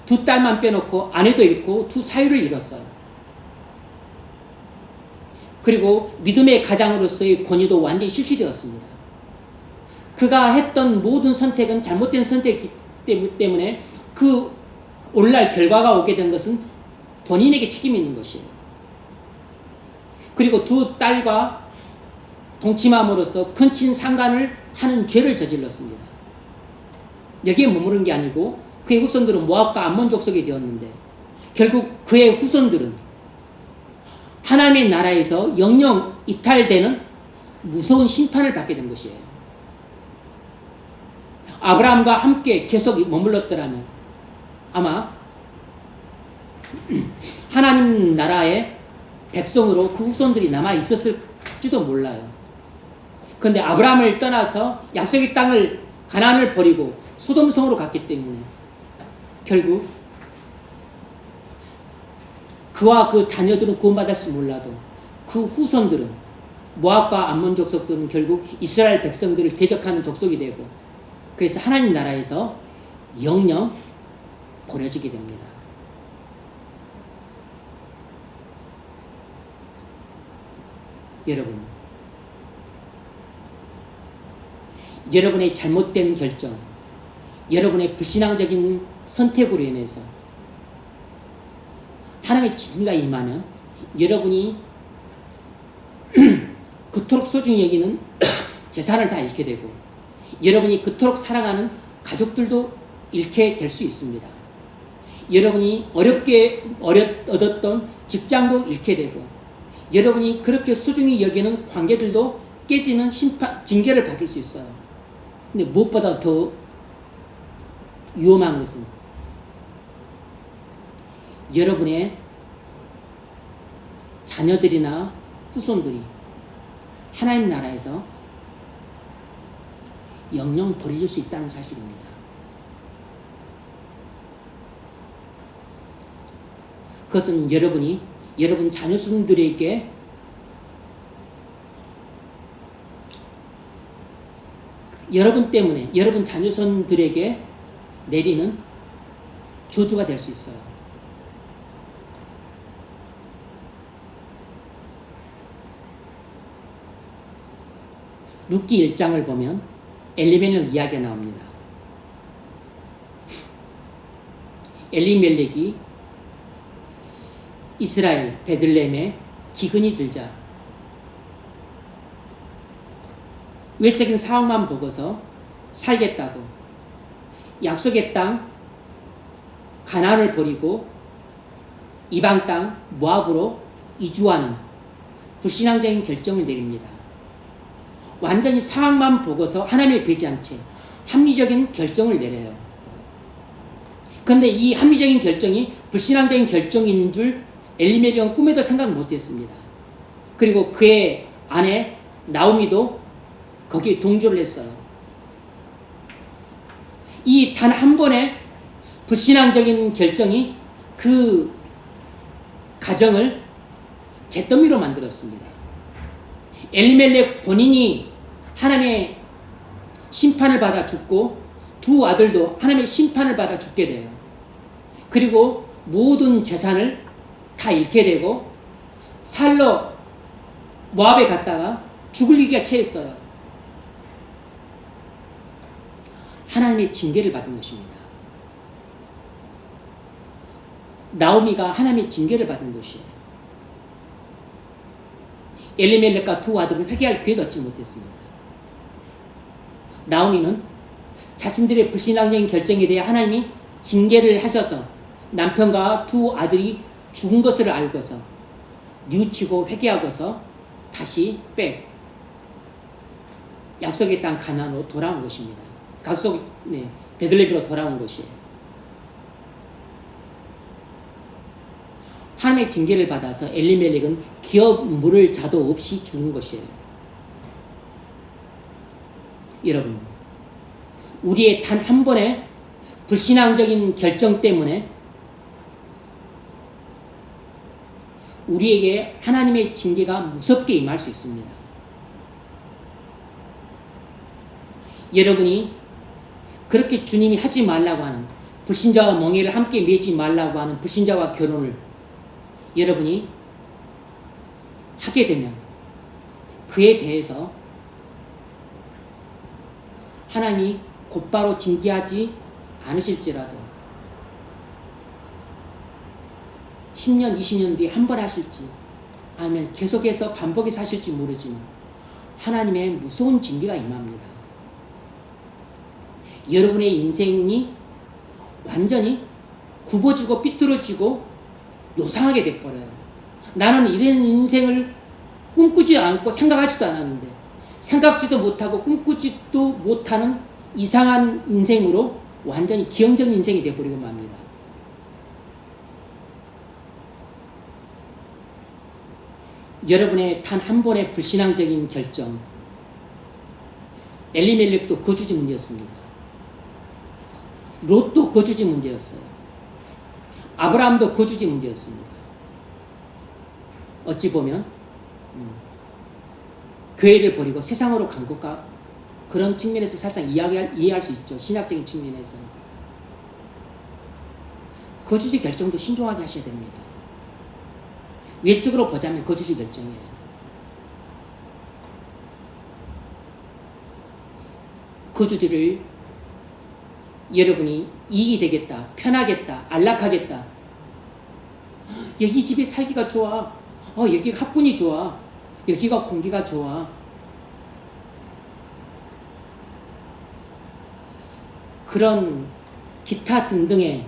두 딸만 빼놓고 아내도 잃고 두 사위를 잃었어요. 그리고 믿음의 가장으로서의 권위도 완전히 실추되었습니다. 그가 했던 모든 선택은 잘못된 선택이기 때문에 그 오늘날 결과가 오게 된 것은 본인에게 책임이 있는 것이에요. 그리고 두 딸과 동침함으로써 근친 상간을 하는 죄를 저질렀습니다. 여기에 머무른 게 아니고 그의 후손들은 모압과 암몬 족속이 되었는데 결국 그의 후손들은 하나님의 나라에서 영영 이탈되는 무서운 심판을 받게 된 것이에요. 아브라함과 함께 계속 머물렀더라면 아마 하나님 나라의 백성으로 그 후손들이 남아 있었을지도 몰라요. 그런데 아브라함을 떠나서 약속의 땅을 가나안을 버리고 소돔성으로 갔기 때문에 결국 그와 그 자녀들은 구원받았을지 몰라도 그 후손들은 모압과 암몬 족속들은 결국 이스라엘 백성들을 대적하는 족속이 되고 그래서 하나님 나라에서 영영 버려지게 됩니다. 여러분, 여러분의 잘못된 결정, 여러분의 불신앙적인 선택으로 인해서 하나님의 징계가 임하면 여러분이 그토록 소중히 여기는 재산을 다 잃게 되고 여러분이 그토록 사랑하는 가족들도 잃게 될 수 있습니다. 여러분이 어렵게 얻었던 직장도 잃게 되고, 여러분이 그렇게 소중히 여기는 관계들도 깨지는 징계를 받을 수 있어요. 근데 무엇보다 더 위험한 것은 여러분의 자녀들이나 후손들이 하나님 나라에서 영영 버려질 수 있다는 사실입니다. 그것은 여러분이 여러분 자녀손들에게 여러분 때문에 여러분 자녀손들에게 내리는 저주가 될 수 있어요. 룻기 1장을 보면 엘리멜렉 이야기가 나옵니다. 엘리멜렉이 이스라엘 베들레헴에 기근이 들자 외적인 상황만 보고서 살겠다고 약속의 땅 가나안을 버리고 이방 땅 모압으로 이주하는 불신앙적인 결정을 내립니다. 완전히 상황만 보고서 하나님을 뵈지 않지 합리적인 결정을 내려요. 그런데 이 합리적인 결정이 불신앙적인 결정인 줄 엘리멜렉은 꿈에도 생각 못했습니다. 그리고 그의 아내 나오미도 거기에 동조를 했어요. 이 단 한 번의 불신앙적인 결정이 그 가정을 잿더미로 만들었습니다. 엘리멜렉 본인이 하나님의 심판을 받아 죽고 두 아들도 하나님의 심판을 받아 죽게 돼요. 그리고 모든 재산을 다 잃게 되고 살러 모압에 갔다가 죽을 위기가 처했어요. 하나님의 징계를 받은 것입니다. 나오미가 하나님의 징계를 받은 것이에요. 엘리멜렉과 두 아들은 회개할 기회도 얻지 못했습니다. 나오미는 자신들의 불신앙적인 결정에 대해 하나님이 징계를 하셔서 남편과 두 아들이 죽은 것을 알고서 뉘우치고 회개하고서 다시 약속의 땅 가나안으로 돌아온 것입니다. 베들레헴으로 돌아온 것이에요. 하나님의 징계를 받아서 엘리멜렉은 기업 물을 자도 없이 죽은 것이에요. 여러분, 우리의 단 한 번의 불신앙적인 결정 때문에 우리에게 하나님의 징계가 무섭게 임할 수 있습니다. 여러분이 그렇게 주님이 하지 말라고 하는 불신자와 멍에를 함께 맺지 말라고 하는 불신자와 결혼을 여러분이 하게 되면 그에 대해서 하나님이 곧바로 징계하지 않으실지라도 10년, 20년 뒤에 한 번 하실지 아니면 계속해서 반복해서 하실지 모르지만 하나님의 무서운 징계가 임합니다. 여러분의 인생이 완전히 굽어지고 삐뚤어지고 요상하게 돼버려요. 나는 이런 인생을 꿈꾸지 않고 생각하지도 않았는데 생각지도 못하고 꿈꾸지도 못하는 이상한 인생으로 완전히 기형적인 인생이 돼버리고 맙니다. 여러분의 단 한 번의 불신앙적인 결정, 엘리멜렉도 거주지 문제였습니다. 롯도 거주지 문제였어요. 아브라함도 거주지 문제였습니다. 어찌 보면 교회를 버리고 세상으로 간 것과 그런 측면에서 살짝 이해할 수 있죠. 신학적인 측면에서. 거주지 결정도 신중하게 하셔야 됩니다. 외적으로 보자면 거주지 결정이에요. 거주지를 여러분이 이익이 되겠다, 편하겠다, 안락하겠다. 여기 집에 살기가 좋아. 여기가 학군이 좋아. 여기가 공기가 좋아. 그런 기타 등등의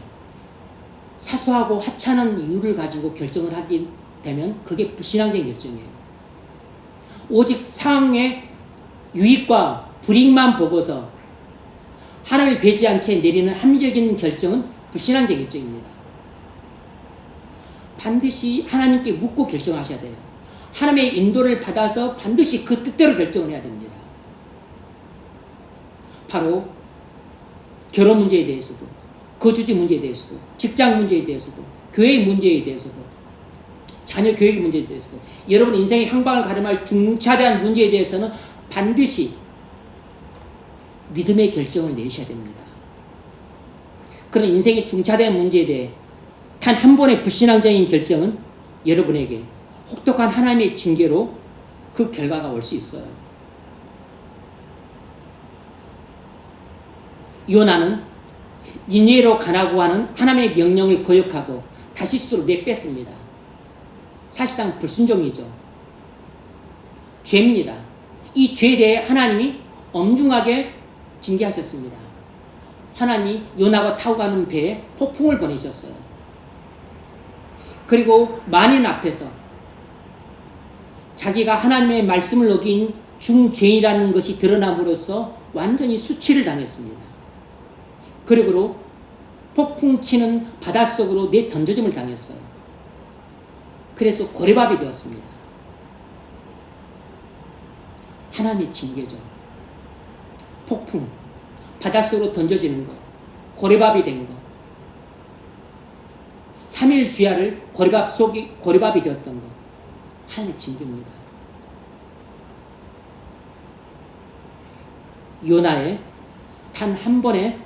사소하고 하찮은 이유를 가지고 결정을 하게 되면 그게 불신앙적인 결정이에요. 오직 상황의 유익과 불이익만 보고서 하나님을 배제한 채 내리는 합리적인 결정은 불신앙적인 결정입니다. 반드시 하나님께 묻고 결정하셔야 돼요. 하나님의 인도를 받아서 반드시 그 뜻대로 결정을 해야 됩니다. 바로 결혼 문제에 대해서도, 거주지 문제에 대해서도, 직장 문제에 대해서도, 교회 문제에 대해서도, 자녀 교육 문제에 대해서도, 여러분 인생의 향방을 가름할 중차대한 문제에 대해서는 반드시 믿음의 결정을 내리셔야 됩니다. 그런 인생의 중차대한 문제에 대해 단 한 번의 불신앙적인 결정은 여러분에게 혹독한 하나님의 징계로 그 결과가 올 수 있어요. 요나는 니느웨로 가라고 하는 하나님의 명령을 거역하고 다시스로 내뺐습니다. 사실상 불순종이죠. 죄입니다. 이 죄에 대해 하나님이 엄중하게 징계하셨습니다. 하나님이 요나가 타고 가는 배에 폭풍을 보내셨어요. 그리고 만인 앞에서 자기가 하나님의 말씀을 어긴 중죄인이라는 것이 드러남으로써 완전히 수치를 당했습니다. 그리고 폭풍 치는 바닷속으로 내던져짐을 당했어요. 그래서 고래밥이 되었습니다. 하나님의 징계죠. 폭풍, 바닷속으로 던져지는 것, 고래밥이 된 것, 3일 주야를 고래밥이 되었던 것, 하나님의 징계입니다. 요나의 단 한 번의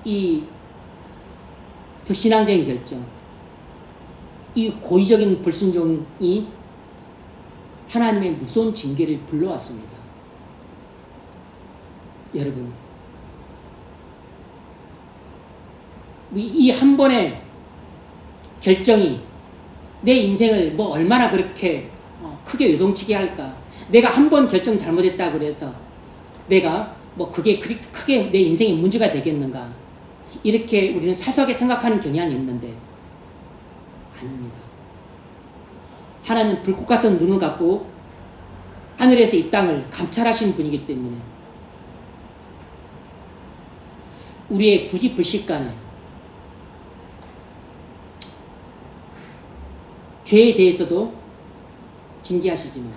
이 불신앙적인 결정, 이 고의적인 불순종이 하나님의 무서운 징계를 불러왔습니다. 여러분, 이 한 번의 결정이 내 인생을 뭐 얼마나 그렇게 크게 요동치게 할까? 내가 한 번 결정 잘못했다 그래서 내가 뭐 그게 그렇게 크게 내 인생에 문제가 되겠는가? 이렇게 우리는 사소하게 생각하는 경향이 있는데 아닙니다. 하나님은 불꽃 같은 눈을 갖고 하늘에서 이 땅을 감찰하시는 분이기 때문에 우리의 부지불식간에 죄에 대해서도 징계하시지만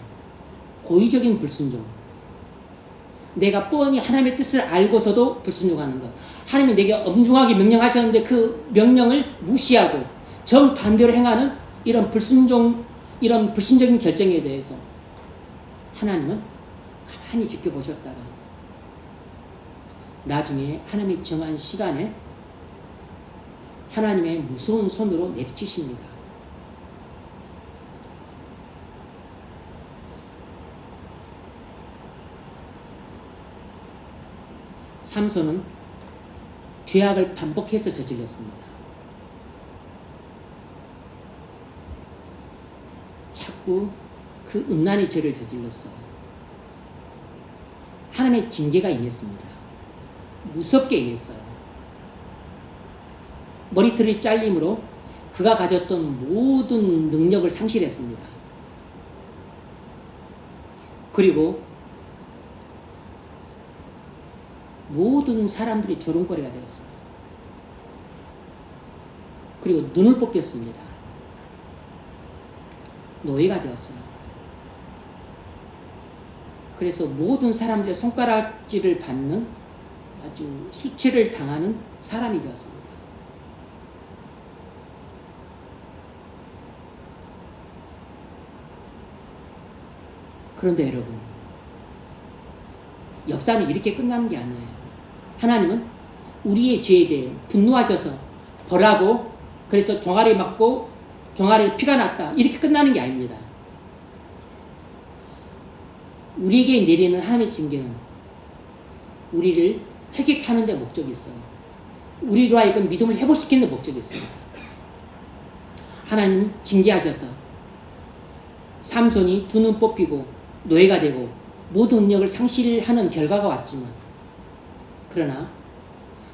고의적인 불순종, 내가 뻔히 하나님의 뜻을 알고서도 불순종하는 것, 하나님이 내게 엄중하게 명령하셨는데 그 명령을 무시하고 정반대로 행하는 이런 불순종, 이런 불신적인 결정에 대해서 하나님은 가만히 지켜보셨다가 나중에 하나님이 정한 시간에 하나님의 무서운 손으로 내리치십니다. 삼손은 죄악을 반복해서 저질렀습니다. 자꾸 그 음란의 죄를 저질렀어요. 하나님의 징계가 임했습니다. 무섭게 임했어요. 머리털이 잘림으로 그가 가졌던 모든 능력을 상실했습니다. 그리고 모든 사람들이 조롱거리가 되었어요. 그리고 눈을 뽑혔습니다. 노예가 되었어요. 그래서 모든 사람들의 손가락질을 받는 아주 수치를 당하는 사람이 되었습니다. 그런데 여러분, 역사는 이렇게 끝나는 게 아니에요. 하나님은 우리의 죄에 대해 분노하셔서 벌하고 그래서 종아리 맞고 종아리에 피가 났다 이렇게 끝나는 게 아닙니다. 우리에게 내리는 하나님의 징계는 우리를 회개케 하는 데 목적이 있어요. 우리로 하여금 믿음을 회복시키는 데 목적이 있습니다. 하나님 징계하셔서 삼손이 두 눈 뽑히고 노예가 되고 모든 능력을 상실하는 결과가 왔지만, 그러나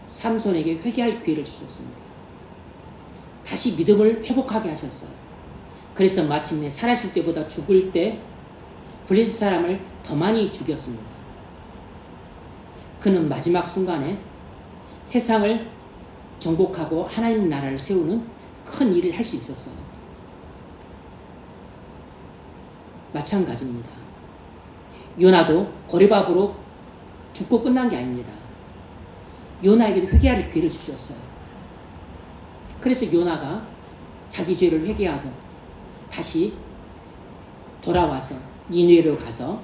삼손에게 회개할 기회를 주셨습니다. 다시 믿음을 회복하게 하셨어요. 그래서 마침내 살았을 때보다 죽을 때 블레셋 사람을 더 많이 죽였습니다. 그는 마지막 순간에 세상을 정복하고 하나님 나라를 세우는 큰 일을 할 수 있었어요. 마찬가지입니다. 요나도 고레밥으로 죽고 끝난 게 아닙니다. 요나에게도 회개할 기회를 주셨어요. 그래서 요나가 자기 죄를 회개하고 다시 돌아와서 니느웨로 가서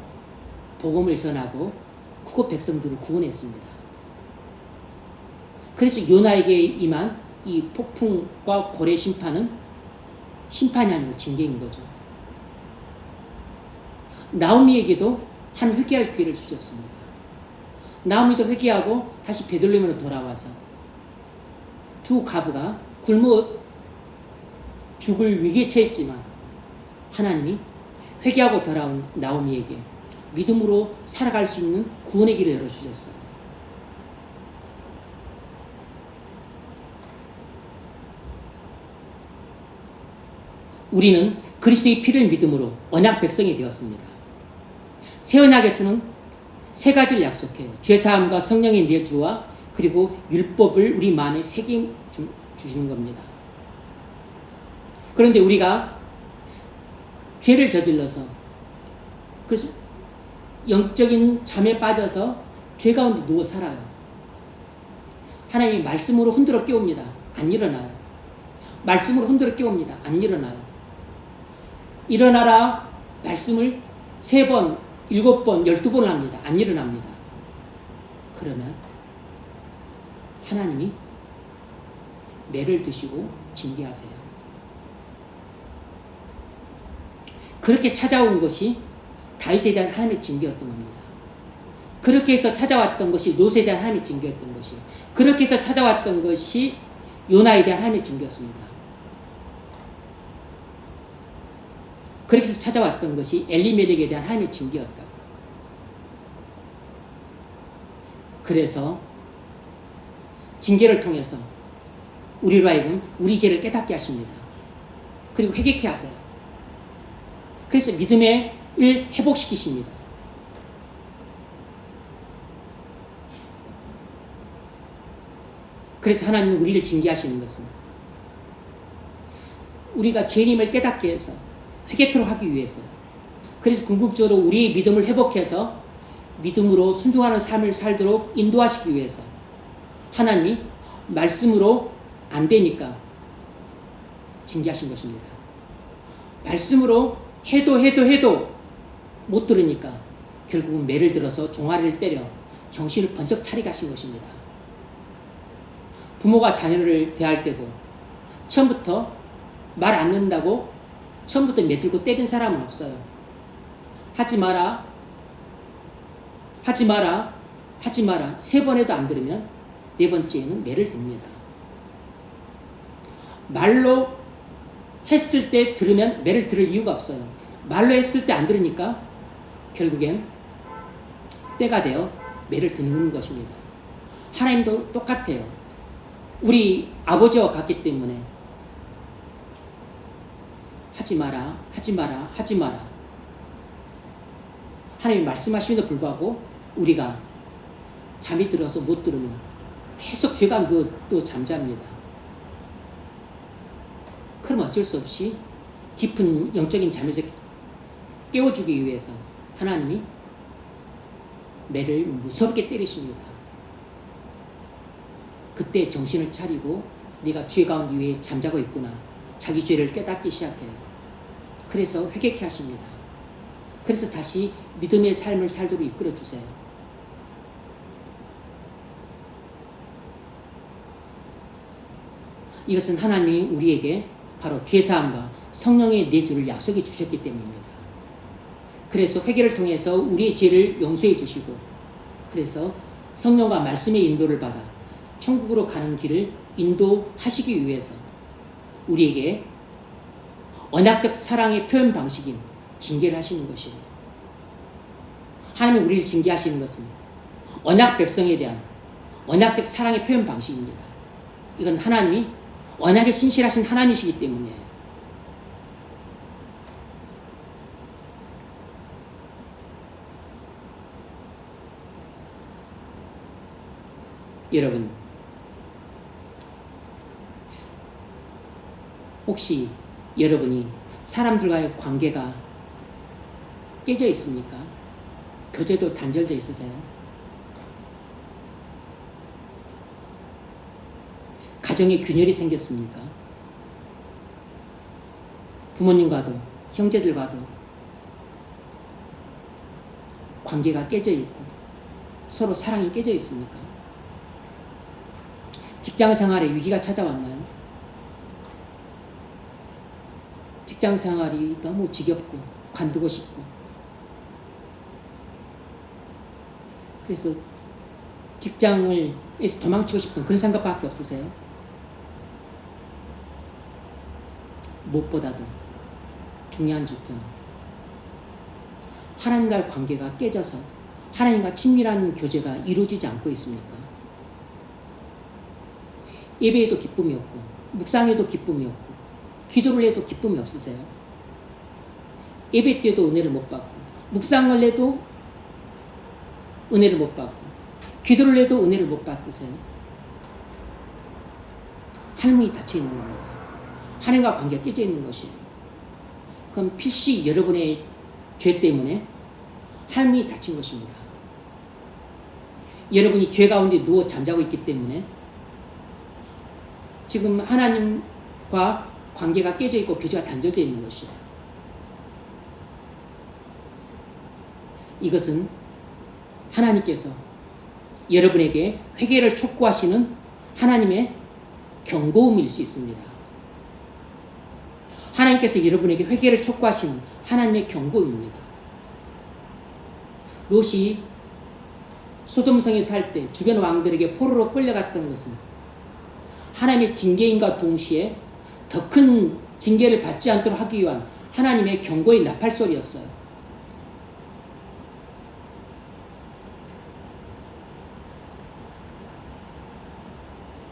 복음을 전하고 국고 백성들을 구원했습니다. 그래서 요나에게 임한 이 폭풍과 고래 심판은 심판이 아니고 징계인 거죠. 나오미에게도 한 회개할 기회를 주셨습니다. 나오미도 회개하고 다시 베들레헴으로 돌아와서 두 가부가 굶어 죽을 위기에 처했지만 하나님이 회개하고 돌아온 나오미에게 믿음으로 살아갈 수 있는 구원의 길을 열어주셨어요. 우리는 그리스도의 피를 믿음으로 언약 백성이 되었습니다. 새 언약에서는 세 가지를 약속해요. 죄사함과 성령의 내주와 그리고 율법을 우리 마음에 새겨 주시는 겁니다. 그런데 우리가 죄를 저질러서 그래서 영적인 잠에 빠져서 죄 가운데 누워 살아요. 하나님이 말씀으로 흔들어 깨웁니다. 안 일어나요. 말씀으로 흔들어 깨웁니다. 안 일어나요. 일어나라 말씀을 3번, 7번, 12번 합니다. 안 일어납니다. 그러면 하나님이 매를 드시고 징계하세요. 그렇게 찾아온 것이 다윗에 대한 하나님의 징계였던 겁니다. 그렇게 해서 찾아왔던 것이 롯에 대한 하나님의 징계였던 것이, 그렇게 해서 찾아왔던 것이 요나에 대한 하나님의 징계였습니다. 그렇게 해서 찾아왔던 것이 엘리멜렉에 대한 하나님의 징계였다. 그래서 징계를 통해서 우리로 하여금 우리 죄를 깨닫게 하십니다. 그리고 회개케 하세요. 그래서 믿음을 회복시키십니다. 그래서 하나님은 우리를 징계하시는 것은 우리가 죄님을 깨닫게 해서 회개토록 하기 위해서요. 그래서 궁극적으로 우리의 믿음을 회복해서 믿음으로 순종하는 삶을 살도록 인도하시기 위해서 하나님이 말씀으로 안 되니까 징계하신 것입니다. 말씀으로 해도 못 들으니까 결국은 매를 들어서 종아리를 때려 정신을 번쩍 차리게 하신 것입니다. 부모가 자녀를 대할 때도 처음부터 말 안 듣는다고 처음부터 매들고 때린 사람은 없어요. 하지 마라. 3번 해도 안 들으면 4번째에는 매를 듭니다. 말로 했을 때 들으면 매를 들을 이유가 없어요. 말로 했을 때 안 들으니까 결국엔 때가 되어 매를 듣는 것입니다. 하나님도 똑같아요. 우리 아버지와 같기 때문에 하지 마라. 하나님이 말씀하심에도 불구하고 우리가 잠이 들어서 못 들으면 계속 죄가 또 잠잡니다. 그럼 어쩔 수 없이 깊은 영적인 잠에서 깨워주기 위해서 하나님이 매를 무섭게 때리십니다. 그때 정신을 차리고 네가 죄 가운데 위에 잠자고 있구나. 자기 죄를 깨닫기 시작해요. 그래서 회개케 하십니다. 그래서 다시 믿음의 삶을 살도록 이끌어주세요. 이것은 하나님이 우리에게 바로 죄사함과 성령의 내주를 약속해 주셨기 때문입니다. 그래서 회개를 통해서 우리의 죄를 용서해 주시고 그래서 성령과 말씀의 인도를 받아 천국으로 가는 길을 인도하시기 위해서 우리에게 언약적 사랑의 표현 방식인 징계를 하시는 것이에요. 하나님이 우리를 징계하시는 것은 언약 백성에 대한 언약적 사랑의 표현 방식입니다. 이건 하나님이 언약에 신실하신 하나님이시기 때문에 여러분 혹시 여러분이 사람들과의 관계가 깨져 있습니까? 교제도 단절되어 있으세요? 가정에 균열이 생겼습니까? 부모님과도 형제들과도 관계가 깨져 있고 서로 사랑이 깨져 있습니까? 직장 생활에 위기가 찾아왔나요? 직장 생활이 너무 지겹고 관두고 싶고 그래서 직장에서 도망치고 싶은 그런 생각밖에 없으세요? 무엇보다도 중요한 지표는 하나님과의 관계가 깨져서 하나님과 친밀한 교제가 이루어지지 않고 있습니까? 예배에도 기쁨이 없고 묵상에도 기쁨이 없고 기도를 해도 기쁨이 없으세요? 예배 때도 은혜를 못 받고 묵상을 해도 은혜를 못 받고 기도를 해도 은혜를 못 받으세요? 하나님이 닫혀 있는 겁니다. 하나님과 관계가 깨져 있는 것이에요. 그럼 필시 여러분의 죄 때문에 하나님이 닫힌 것입니다. 여러분이 죄 가운데 누워 잠자고 있기 때문에 지금 하나님과 관계가 깨져 있고 교제가 단절되어 있는 것이에요. 이것은 하나님께서 여러분에게 회개를 촉구하시는 하나님의 경고음일 수 있습니다. 하나님께서 여러분에게 회개를 촉구하시는 하나님의 경고입니다. 롯이 소돔성에 살 때 주변 왕들에게 포로로 끌려갔던 것은 하나님의 징계인과 동시에 더 큰 징계를 받지 않도록 하기 위한 하나님의 경고의 나팔소리였어요.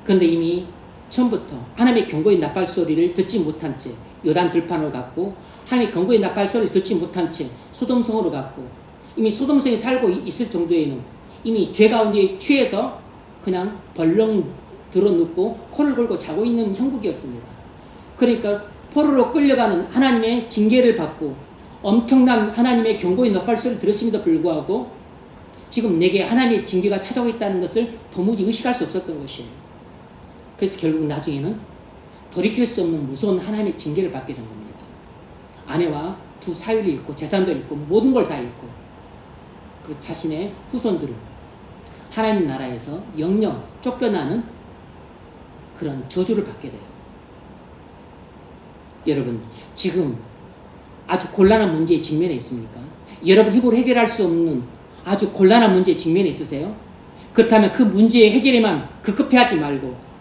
그런데 이미 처음부터 하나님의 경고의 나팔소리를 듣지 못한 채 요단 들판으로 갔고 하나님의 경고의 나팔소리를 듣지 못한 채 소돔성으로 갔고 이미 소돔성에 살고 있을 정도에는 이미 죄 가운데 취해서 그냥 벌렁 들어눕고 코를 골고 자고 있는 형국이었습니다. 그러니까 포로로 끌려가는 하나님의 징계를 받고 엄청난 하나님의 경고의 나팔소리를 들었음에도 불구하고 지금 내게 하나님의 징계가 찾아오고 있다는 것을 도무지 의식할 수 없었던 것이에요. 그래서 결국 나중에는 돌이킬 수 없는 무서운 하나님의 징계를 받게 된 겁니다. 아내와 두 사위를 잃고 재산도 잃고 모든 걸 다 잃고 그 자신의 후손들을 하나님 나라에서 영영 쫓겨나는 그런 저주를 받게 돼요. 여러분 지금 아주 곤란한 문제에 직면해 있습니까? 여러분 힘으로 해결할 수 없는 아주 곤란한 문제에 직면해 있으세요? 그렇다면 그 문제의 해결에만 급급해하지 말고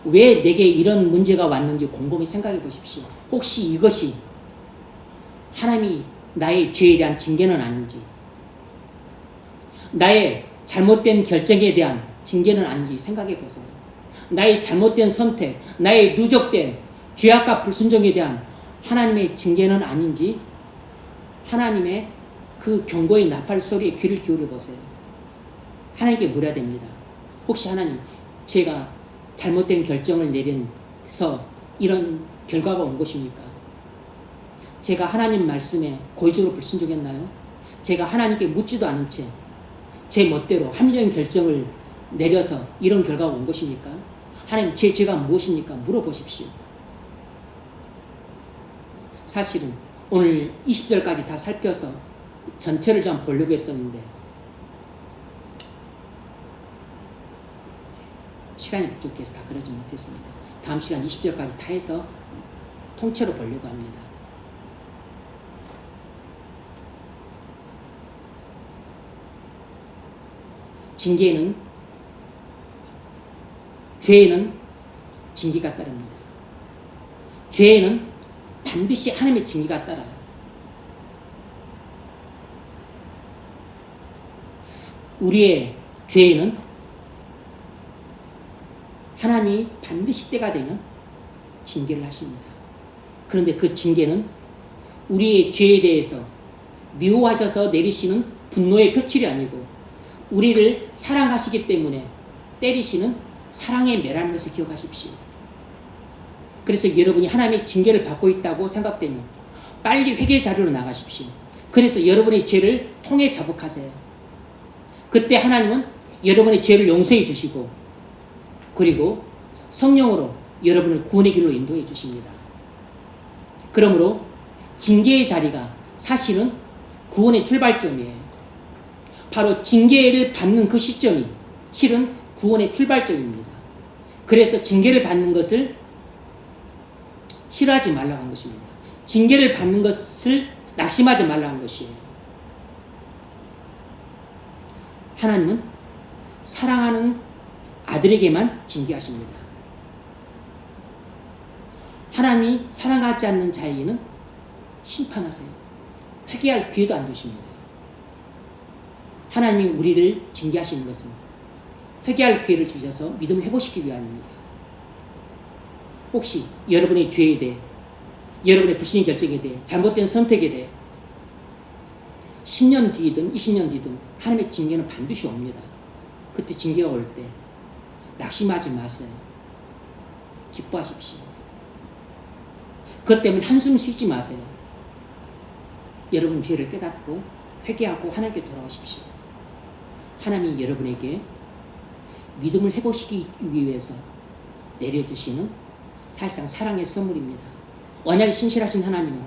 왜 내게 이런 문제가 왔는지 곰곰이 생각해 보십시오. 혹시 이것이 하나님이 나의 죄에 대한 징계는 아닌지 나의 잘못된 결정에 대한 징계는 아닌지 생각해 보세요. 나의 잘못된 선택, 나의 누적된 죄악과 불순종에 대한 하나님의 징계는 아닌지 하나님의 그 경고의 나팔 소리에 귀를 기울여 보세요. 하나님께 물어야 됩니다. 혹시 하나님 제가 잘못된 결정을 내려서 이런 결과가 온 것입니까? 제가 하나님 말씀에 고의적으로 불순종했나요? 제가 하나님께 묻지도 않은 채 제 멋대로 합리적인 결정을 내려서 이런 결과가 온 것입니까? 하나님 제 죄가 무엇입니까? 물어보십시오. 사실은 오늘 20절까지 다 살펴서 전체를 좀 보려고 했었는데 시간이 부족해서 다 그러지 못했습니다. 다음 시간 20절까지 다 해서 통째로 보려고 합니다. 징계는 죄에는 징계가 따릅니다. 죄에는 반드시 하나님의 징계가 따라요. 우리의 죄에는 하나님이 반드시 때가 되면 징계를 하십니다. 그런데 그 징계는 우리의 죄에 대해서 미워하셔서 내리시는 분노의 표출이 아니고 우리를 사랑하시기 때문에 때리시는 사랑의 매라는 것을 기억하십시오. 그래서 여러분이 하나님의 징계를 받고 있다고 생각되면 빨리 회개 자료로 나가십시오. 그래서 여러분의 죄를 통해 자복하세요. 그때 하나님은 여러분의 죄를 용서해 주시고 그리고 성령으로 여러분을 구원의 길로 인도해 주십니다. 그러므로 징계의 자리가 사실은 구원의 출발점이에요. 바로 징계를 받는 그 시점이 실은 구원의 출발점입니다. 그래서 징계를 받는 것을 싫어하지 말라고 한 것입니다. 징계를 받는 것을 낙심하지 말라고 한 것이에요. 하나님은 사랑하는 아들에게만 징계하십니다. 하나님이 사랑하지 않는 자에게는 심판하세요. 회개할 기회도 안 주십니다. 하나님이 우리를 징계하시는 것은 회개할 기회를 주셔서 믿음을 회복시키기 위함입니다. 혹시 여러분의 죄에 대해, 여러분의 불신의 결정에 대해, 잘못된 선택에 대해 10년 뒤든 20년 뒤든 하나님의 징계는 반드시 옵니다. 그때 징계가 올 때 낙심하지 마세요. 기뻐하십시오. 그것 때문에 한숨 쉬지 마세요. 여러분 죄를 깨닫고 회개하고 하나님께 돌아오십시오. 하나님이 여러분에게 믿음을 회복시키기 위해서 내려주시는 사실상 사랑의 선물입니다. 언약에 신실하신 하나님은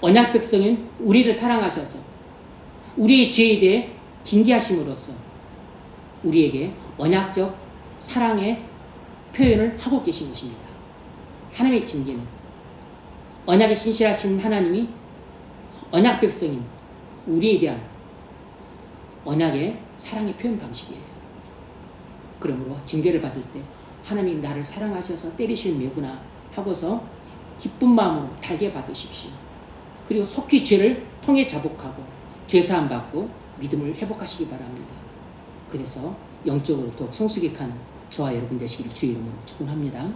언약 백성인 우리를 사랑하셔서 우리의 죄에 대해 징계하심으로써 우리에게 언약적 사랑의 표현을 하고 계신 것입니다. 하나님의 징계는 언약에 신실하신 하나님이 언약 백성인 우리에 대한 언약의 사랑의 표현 방식이에요. 그러므로 징계를 받을 때 하나님이 나를 사랑하셔서 때리실 매구나 하고서 기쁜 마음으로 달게 받으십시오. 그리고 속히 죄를 통해 자복하고 죄사함 받고 믿음을 회복하시기 바랍니다. 그래서 영적으로 더욱 성숙해가는 저와 여러분 되시기를 주의 이름으로 축원합니다.